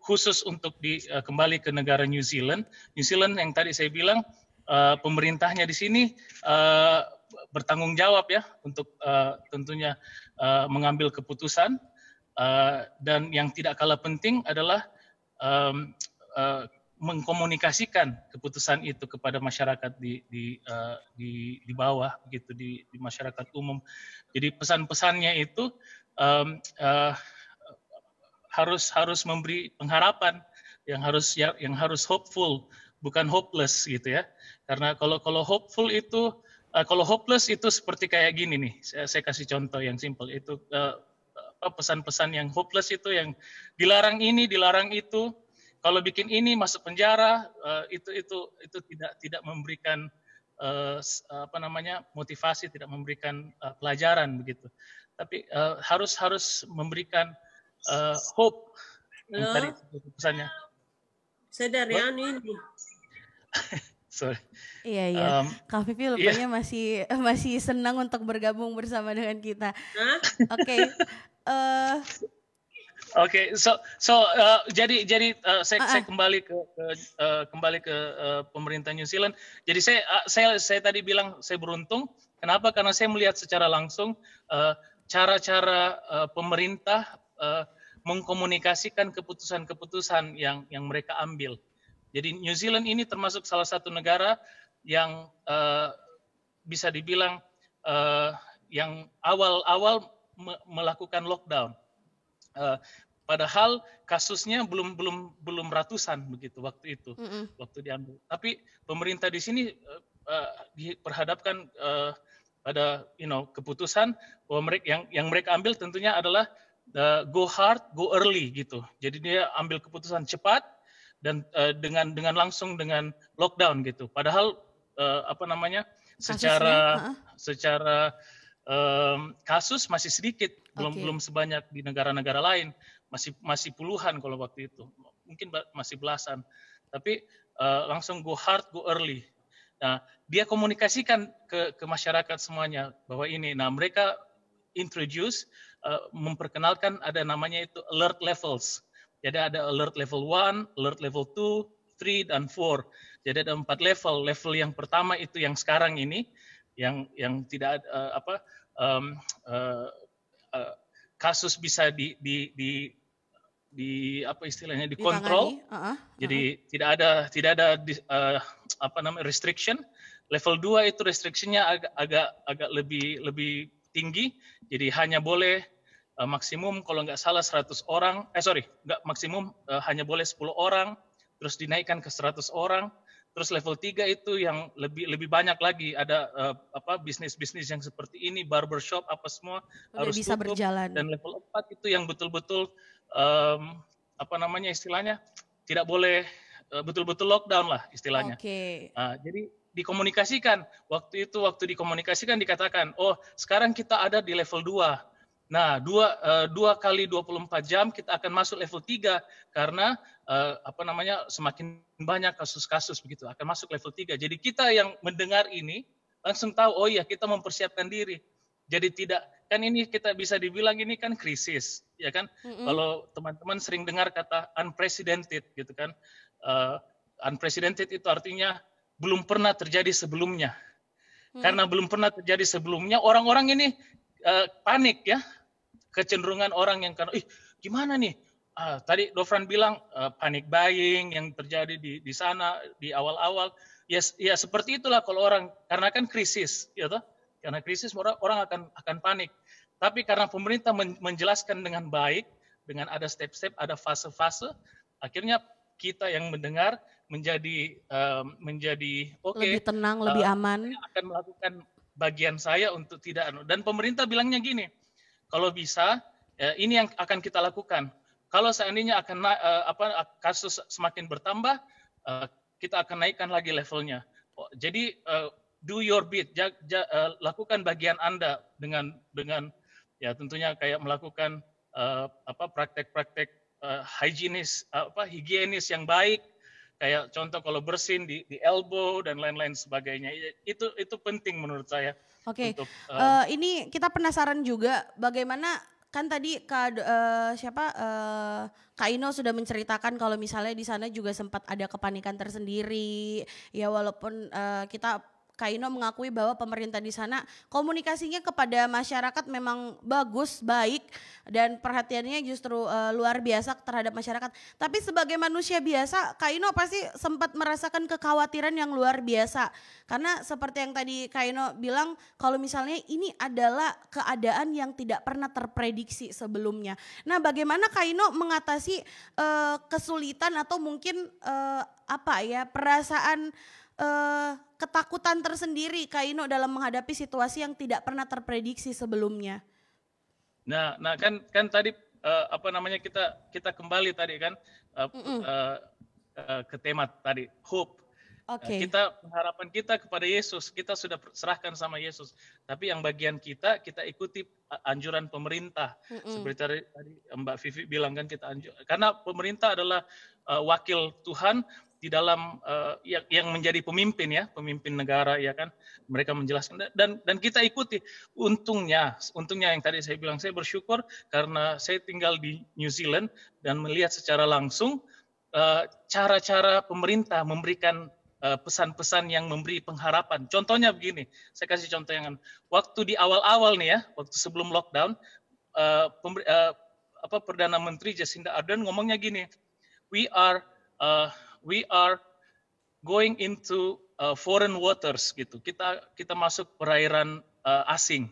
khusus untuk kembali ke negara New Zealand yang tadi saya bilang pemerintahnya di sini bertanggung jawab ya untuk tentunya mengambil keputusan. Dan yang tidak kalah penting adalah mengkomunikasikan keputusan itu kepada masyarakat di bawah gitu, di masyarakat umum. Jadi pesan-pesannya itu harus memberi pengharapan yang harus hopeful, bukan hopeless gitu ya. Karena kalau hopeful itu kalau hopeless itu seperti kayak gini nih. Saya kasih contoh yang simple itu. Pesan-pesan yang hopeless itu yang dilarang ini, dilarang itu, kalau bikin ini masuk penjara, itu tidak memberikan motivasi, tidak memberikan pelajaran begitu. Tapi harus memberikan hope.
Halo?
Tadi pesannya.
Sadar ya ini.
Sorry.
Iya. Kak Vivi rupanya masih senang untuk bergabung bersama dengan kita. Oke. Oke,
jadi saya kembali ke pemerintah New Zealand. Jadi saya tadi bilang saya beruntung. Kenapa? Karena saya melihat secara langsung cara-cara pemerintah mengkomunikasikan keputusan-keputusan yang mereka ambil. Jadi New Zealand ini termasuk salah satu negara yang bisa dibilang yang awal-awal melakukan lockdown. Padahal kasusnya belum ratusan begitu waktu itu, waktu diambil. Tapi pemerintah di sini diperhadapkan pada keputusan bahwa yang mereka ambil tentunya adalah go hard, go early gitu. Jadi dia ambil keputusan cepat dan dengan langsung dengan lockdown gitu. Padahal secara kasus masih sedikit, belum sebanyak di negara-negara lain, masih puluhan kalau waktu itu, mungkin masih belasan. Tapi langsung go hard, go early. Nah, dia komunikasikan ke masyarakat semuanya bahwa ini. Nah, mereka introduce memperkenalkan ada namanya itu alert levels. Jadi ada alert level 1, alert level 2, 3 dan 4. Jadi ada 4 level. Level yang pertama itu yang sekarang ini yang tidak kasus bisa di apa istilahnya dikontrol. Jadi tidak ada restriction. Level 2 itu restrictionnya agak lebih tinggi. Jadi hanya boleh maksimum kalau nggak salah 100 orang, nggak maksimum hanya boleh 10 orang, terus dinaikkan ke 100 orang. Terus level 3 itu yang lebih banyak lagi, ada bisnis-bisnis yang seperti ini, barbershop apa semua harus
bisa
tutup.
Berjalan.
Dan level 4 itu yang betul-betul istilahnya tidak boleh betul-betul lockdown lah istilahnya. Jadi dikomunikasikan waktu dikomunikasikan dikatakan, oh sekarang kita ada di level 2. Nah, 2 kali 24 jam kita akan masuk level 3 karena semakin banyak kasus-kasus begitu akan masuk level 3. Jadi kita yang mendengar ini langsung tahu, oh iya kita mempersiapkan diri. Jadi tidak, kan ini kita bisa dibilang ini kan krisis, ya kan? Kalau teman-teman sering dengar kata unprecedented gitu kan. Unprecedented itu artinya belum pernah terjadi sebelumnya. Karena belum pernah terjadi sebelumnya, orang-orang ini panik ya. Kecenderungan orang yang karena gimana nih? Tadi Dofran bilang panic buying yang terjadi di sana di awal-awal. Ya seperti itulah kalau orang, karena kan krisis, ya toh? Karena krisis orang akan panik. Tapi karena pemerintah menjelaskan dengan baik, dengan ada step-step, ada fase-fase, akhirnya kita yang mendengar menjadi oke,
lebih tenang, lebih aman.
Saya akan melakukan bagian saya untuk tidak. Dan pemerintah bilangnya gini, kalau bisa ini yang akan kita lakukan. Kalau seandainya akan kasus semakin bertambah, kita akan naikkan lagi levelnya. Jadi do your bit, lakukan bagian Anda dengan ya tentunya kayak melakukan praktek-praktek higienis yang baik, kayak contoh kalau bersin di elbow dan lain-lain sebagainya. Itu penting menurut saya.
Oke. Ini kita penasaran juga bagaimana, kan tadi Kak Ino sudah menceritakan kalau misalnya di sana juga sempat ada kepanikan tersendiri. Ya walaupun Kak Ino mengakui bahwa pemerintah di sana komunikasinya kepada masyarakat memang bagus, baik, dan perhatiannya justru luar biasa terhadap masyarakat. Tapi sebagai manusia biasa, Kak Ino pasti sempat merasakan kekhawatiran yang luar biasa. Karena seperti yang tadi Kak Ino bilang, kalau misalnya ini adalah keadaan yang tidak pernah terprediksi sebelumnya. Nah, bagaimana Kak Ino mengatasi kesulitan atau mungkin perasaan ketakutan tersendiri Kak Ino dalam menghadapi situasi yang tidak pernah terprediksi sebelumnya?
Nah kan tadi apa namanya kita kembali tadi kan ke tema tadi hope.
Oke.
Harapan kita kepada Yesus, kita sudah serahkan sama Yesus. Tapi yang bagian kita ikuti anjuran pemerintah. Seperti tadi Mbak Vivi bilang kan karena pemerintah adalah wakil Tuhan di dalam yang menjadi pemimpin negara ya kan. Mereka menjelaskan dan kita ikuti. Untungnya yang tadi saya bilang, saya bersyukur karena saya tinggal di New Zealand dan melihat secara langsung cara-cara pemerintah memberikan pesan-pesan yang memberi pengharapan. Contohnya begini, saya kasih contoh yang waktu di awal-awal nih ya, waktu sebelum lockdown, Perdana Menteri Jacinda Ardern ngomongnya gini, we are going into foreign waters gitu. Kita masuk perairan asing.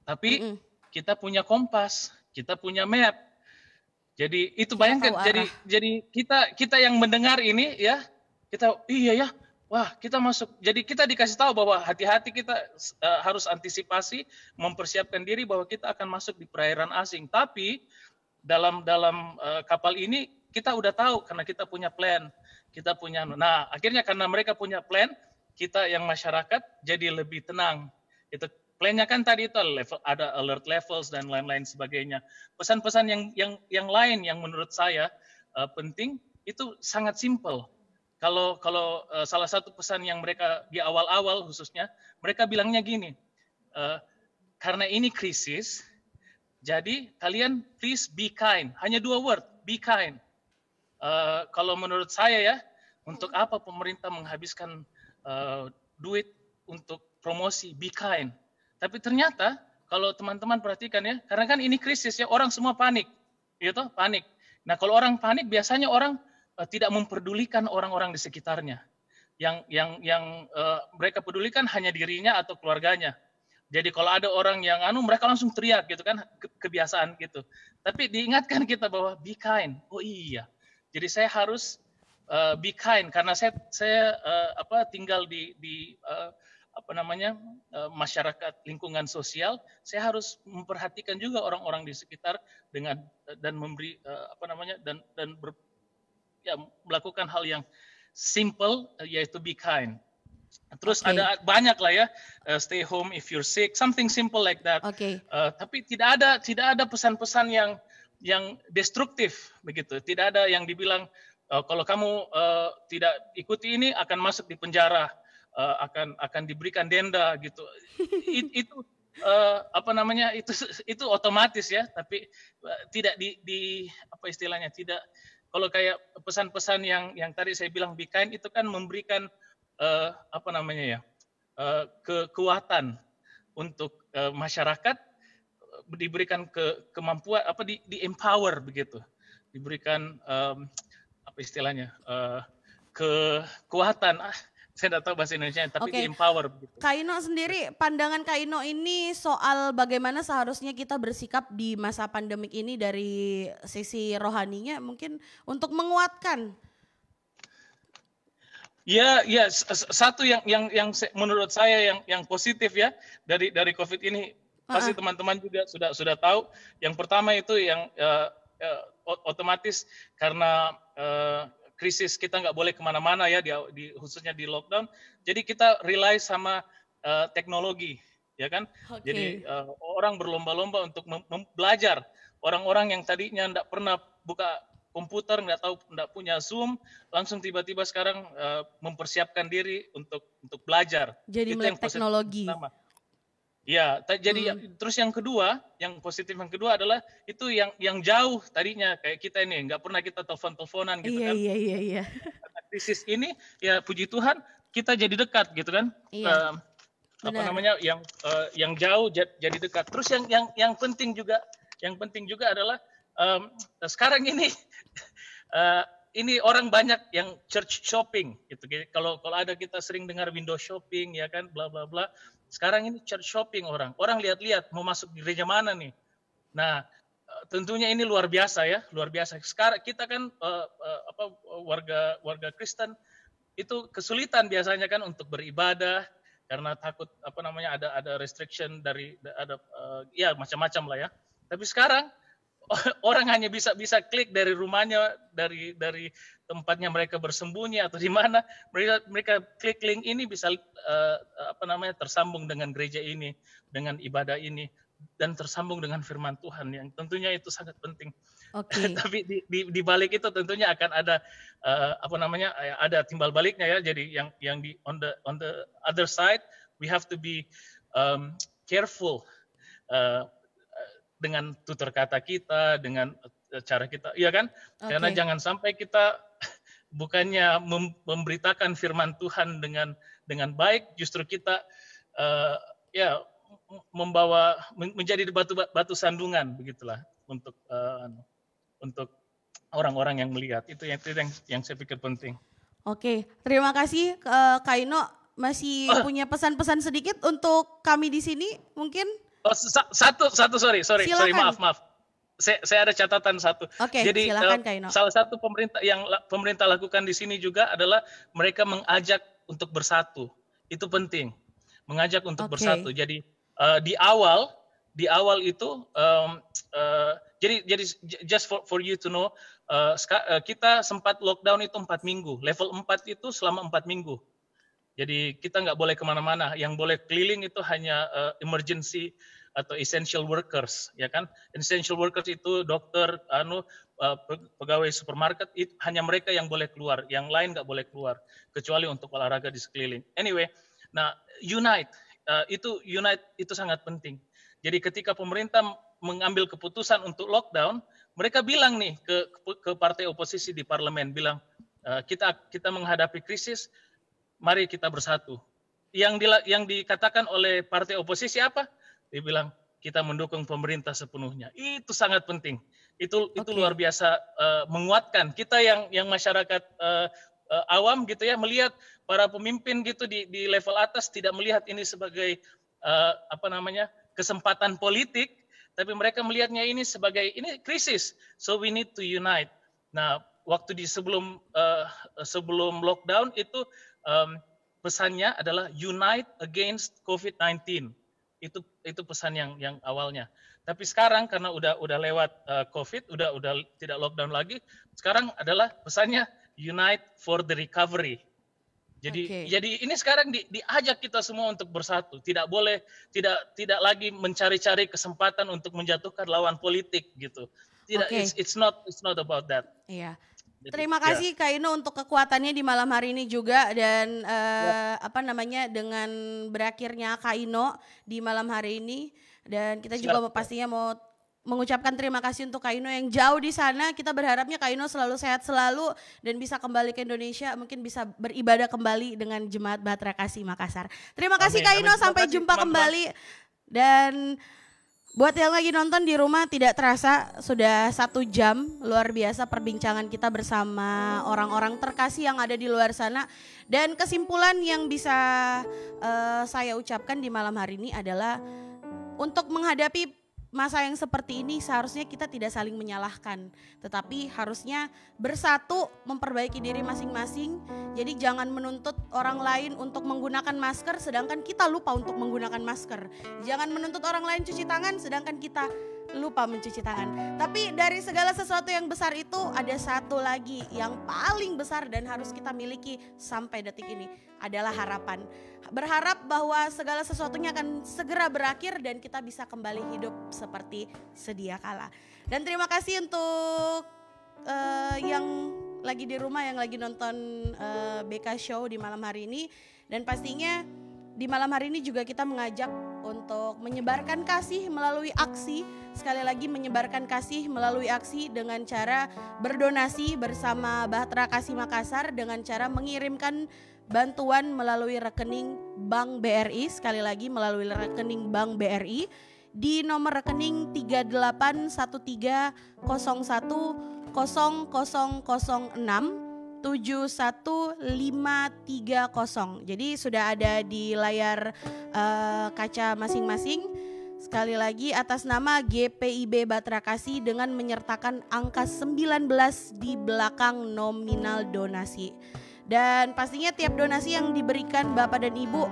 Tapi kita punya kompas, kita punya map. Jadi itu bayangkan, jadi kita yang mendengar ini ya. Iya ya, wah kita masuk. Jadi kita dikasih tahu bahwa hati-hati kita harus antisipasi, mempersiapkan diri bahwa kita akan masuk di perairan asing. Tapi dalam kapal ini kita udah tahu karena kita punya plan, kita punya. Nah akhirnya karena mereka punya plan, kita yang masyarakat jadi lebih tenang. Itu plannya kan tadi itu ada alert levels dan lain-lain sebagainya. Pesan-pesan yang lain yang menurut saya penting itu sangat simple. Kalau salah satu pesan yang mereka di awal-awal khususnya, mereka bilangnya gini, karena ini krisis, jadi kalian please be kind. Hanya 2 word, be kind. Kalau menurut saya ya, untuk apa pemerintah menghabiskan duit untuk promosi be kind. Tapi ternyata kalau teman-teman perhatikan ya, karena kan ini krisis ya, orang semua panik, gitu, panik. Nah kalau orang panik biasanya orang tidak memperdulikan orang-orang di sekitarnya. Yang mereka pedulikan hanya dirinya atau keluarganya. Jadi kalau ada orang yang mereka langsung teriak gitu kan, kebiasaan gitu. Tapi diingatkan kita bahwa be kind. Oh iya. Jadi saya harus be kind karena saya tinggal di masyarakat lingkungan sosial. Saya harus memperhatikan juga orang-orang di sekitar dan memberi melakukan hal yang simple, yaitu be kind. Terus ada banyak lah ya, stay home if you're sick, something simple like that. Tapi tidak ada pesan-pesan yang destruktif begitu. Tidak ada yang dibilang kalau kamu tidak ikuti ini akan masuk di penjara, akan diberikan denda gitu. Itu itu otomatis ya, tapi tidak di apa istilahnya, tidak. Kalau kayak pesan-pesan yang tadi saya bilang be kind itu kan memberikan kekuatan untuk masyarakat, diberikan kemampuan di empower begitu, diberikan kekuatan. Saya tidak tahu bahasa Indonesia, tapi di empower begitu.
Kak Ino sendiri, pandangan Kak Ino ini soal bagaimana seharusnya kita bersikap di masa pandemik ini dari sisi rohaninya mungkin untuk menguatkan.
Ya, satu yang menurut saya yang positif ya dari COVID ini, pasti teman-teman juga sudah tahu. Yang pertama itu yang otomatis karena krisis kita nggak boleh kemana-mana ya, khususnya di lockdown. Jadi kita rely sama teknologi, ya kan? Jadi orang berlomba-lomba untuk belajar. Orang-orang yang tadinya nggak pernah buka komputer, nggak punya Zoom, langsung tiba-tiba sekarang mempersiapkan diri untuk belajar.
Jadi melek teknologi.
Ya, jadi terus yang kedua, yang positif yang kedua adalah itu yang jauh tadinya kayak kita ini nggak pernah kita telepon-teleponan gitu kan.
Iya.
Karena krisis ini ya puji Tuhan kita jadi dekat gitu kan.
Iya.
Yang jauh jadi dekat. Terus yang penting juga adalah sekarang ini ini orang banyak yang church shopping gitu. Kalau ada kita sering dengar window shopping ya kan, bla bla bla. Sekarang ini church shopping orang lihat-lihat mau masuk di gereja mana nih. Nah, tentunya ini luar biasa ya, luar biasa. Sekarang kita kan warga Kristen itu kesulitan biasanya kan untuk beribadah karena takut ada restriction dari macam-macam lah ya. Tapi sekarang orang hanya bisa klik dari rumahnya, dari tempatnya mereka bersembunyi atau di mana, mereka klik link ini bisa tersambung dengan gereja ini, dengan ibadah ini, dan tersambung dengan firman Tuhan yang tentunya itu sangat penting.
Oke.
Tapi di balik itu tentunya akan ada ada timbal baliknya ya. Jadi yang di on the other side we have to be careful dengan tutur kata kita, dengan cara kita, iya kan? Karena jangan sampai kita bukannya memberitakan firman Tuhan dengan baik, justru kita menjadi batu sandungan begitulah untuk orang-orang yang melihat. Itu yang saya pikir penting.
Oke, terima kasih Kak Ino. Masih punya pesan-pesan sedikit untuk kami di sini mungkin?
Oh, sorry, maaf. Saya ada catatan satu.
Oke,
jadi
silakan Kak Ino.
Salah satu pemerintah lakukan di sini juga adalah mereka mengajak untuk bersatu. Itu penting, mengajak untuk bersatu. Jadi di awal itu jadi just for you to know, kita sempat lockdown itu 4 minggu. Level 4 itu selama 4 minggu. Jadi kita nggak boleh kemana-mana. Yang boleh keliling itu hanya emergency atau essential workers, ya kan? Essential workers itu dokter, pegawai supermarket, itu hanya mereka yang boleh keluar. Yang lain nggak boleh keluar, kecuali untuk olahraga di sekeliling. Anyway, nah unite itu sangat penting. Jadi ketika pemerintah mengambil keputusan untuk lockdown, mereka bilang nih ke partai oposisi di parlemen, bilang kita menghadapi krisis. Mari kita bersatu. Yang dikatakan oleh partai oposisi apa? Dia bilang kita mendukung pemerintah sepenuhnya. Itu sangat penting. Itu luar biasa menguatkan kita yang masyarakat awam gitu ya, melihat para pemimpin gitu di level atas tidak melihat ini sebagai kesempatan politik, tapi mereka melihatnya ini sebagai ini krisis. So we need to unite. Nah, waktu sebelum lockdown itu pesannya adalah unite against COVID-19. Itu pesan yang awalnya. Tapi sekarang karena udah lewat COVID, udah tidak lockdown lagi, sekarang adalah pesannya unite for the recovery. Jadi ini sekarang diajak kita semua untuk bersatu. Tidak boleh tidak lagi mencari-cari kesempatan untuk menjatuhkan lawan politik gitu. Tidak, it's not about that.
Iya. Terima kasih Kak Ino untuk kekuatannya di malam hari ini juga, dan dengan berakhirnya Kak Ino di malam hari ini, dan kita juga pastinya mau mengucapkan terima kasih untuk Kak Ino yang jauh di sana. Kita berharapnya Kak Ino selalu sehat selalu dan bisa kembali ke Indonesia, mungkin bisa beribadah kembali dengan Jemaat Bahtera Kasih Makassar. Terima kasih Kak Ino, sampai jumpa kembali. Dan buat yang lagi nonton di rumah, tidak terasa sudah 1 jam luar biasa perbincangan kita bersama orang-orang terkasih yang ada di luar sana. Dan kesimpulan yang bisa saya ucapkan di malam hari ini adalah untuk menghadapi masa yang seperti ini seharusnya kita tidak saling menyalahkan, tetapi harusnya bersatu memperbaiki diri masing-masing. Jadi jangan menuntut orang lain untuk menggunakan masker sedangkan kita lupa untuk menggunakan masker. Jangan menuntut orang lain cuci tangan sedangkan kita lupa mencuci tangan. Tapi dari segala sesuatu yang besar itu ada satu lagi yang paling besar dan harus kita miliki sampai detik ini, adalah harapan. Berharap bahwa segala sesuatunya akan segera berakhir dan kita bisa kembali hidup seperti sedia kala. Dan terima kasih untuk yang lagi di rumah, yang lagi nonton BK Show di malam hari ini. Dan pastinya di malam hari ini juga kita mengajak untuk menyebarkan kasih melalui aksi. Sekali lagi menyebarkan kasih melalui aksi dengan cara berdonasi bersama Bahtera Kasih Makassar dengan cara mengirimkan bantuan melalui rekening Bank BRI. Sekali lagi melalui rekening Bank BRI di nomor rekening 3813010006715530. Jadi sudah ada di layar kaca masing-masing. Sekali lagi atas nama GPIB Bahtera Kasih dengan menyertakan angka 19 di belakang nominal donasi. Dan pastinya tiap donasi yang diberikan Bapak dan Ibu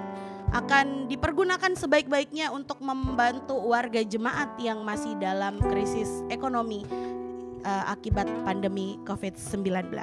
akan dipergunakan sebaik-baiknya untuk membantu warga jemaat yang masih dalam krisis ekonomi akibat pandemi COVID-19.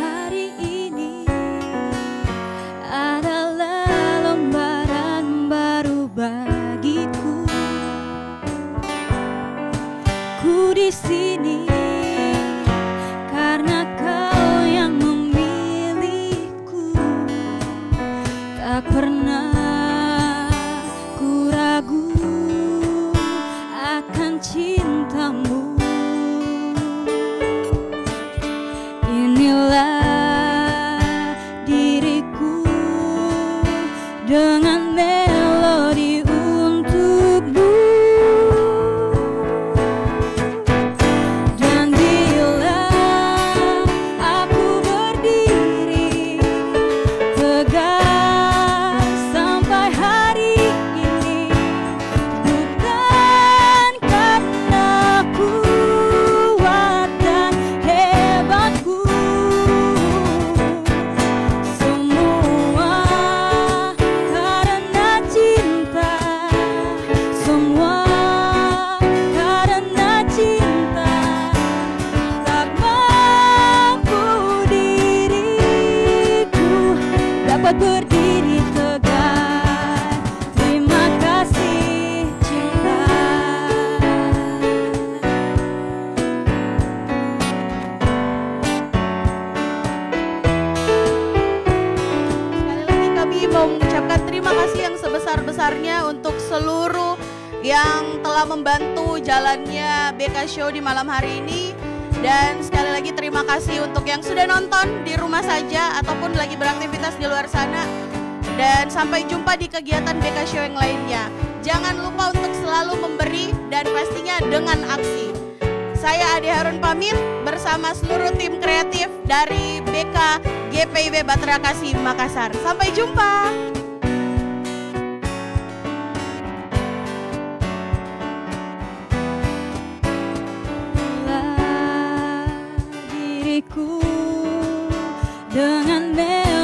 Hari ini adalah lembaran baru bagiku. Ku di sini karena kau yang memilihku. Tak pernah ku ragu akan cintamu. Inilah diriku dengan melodi untukmu. Dan bila aku berdiri tegak sampai hari ini, bukan karena kuat dan hebatku. Semua karena cinta, semua karena cinta. Tak mampu diriku dapat berdiri tegak. Terima kasih cinta.
Sekali lagi kami mau mengucapkan terima kasih yang sebesar-besarnya untuk seluruh yang telah membantu jalannya BK Show di malam hari ini. Dan sekali lagi terima kasih untuk yang sudah nonton di rumah saja ataupun lagi beraktivitas di luar sana. Dan sampai jumpa di kegiatan BK Show yang lainnya. Jangan lupa untuk selalu memberi dan pastinya dengan aksi. Saya Ade Harun pamit bersama seluruh tim kreatif dari BK GPIB Batra Kasih Makassar. Sampai jumpa.
Diriku dengan melodi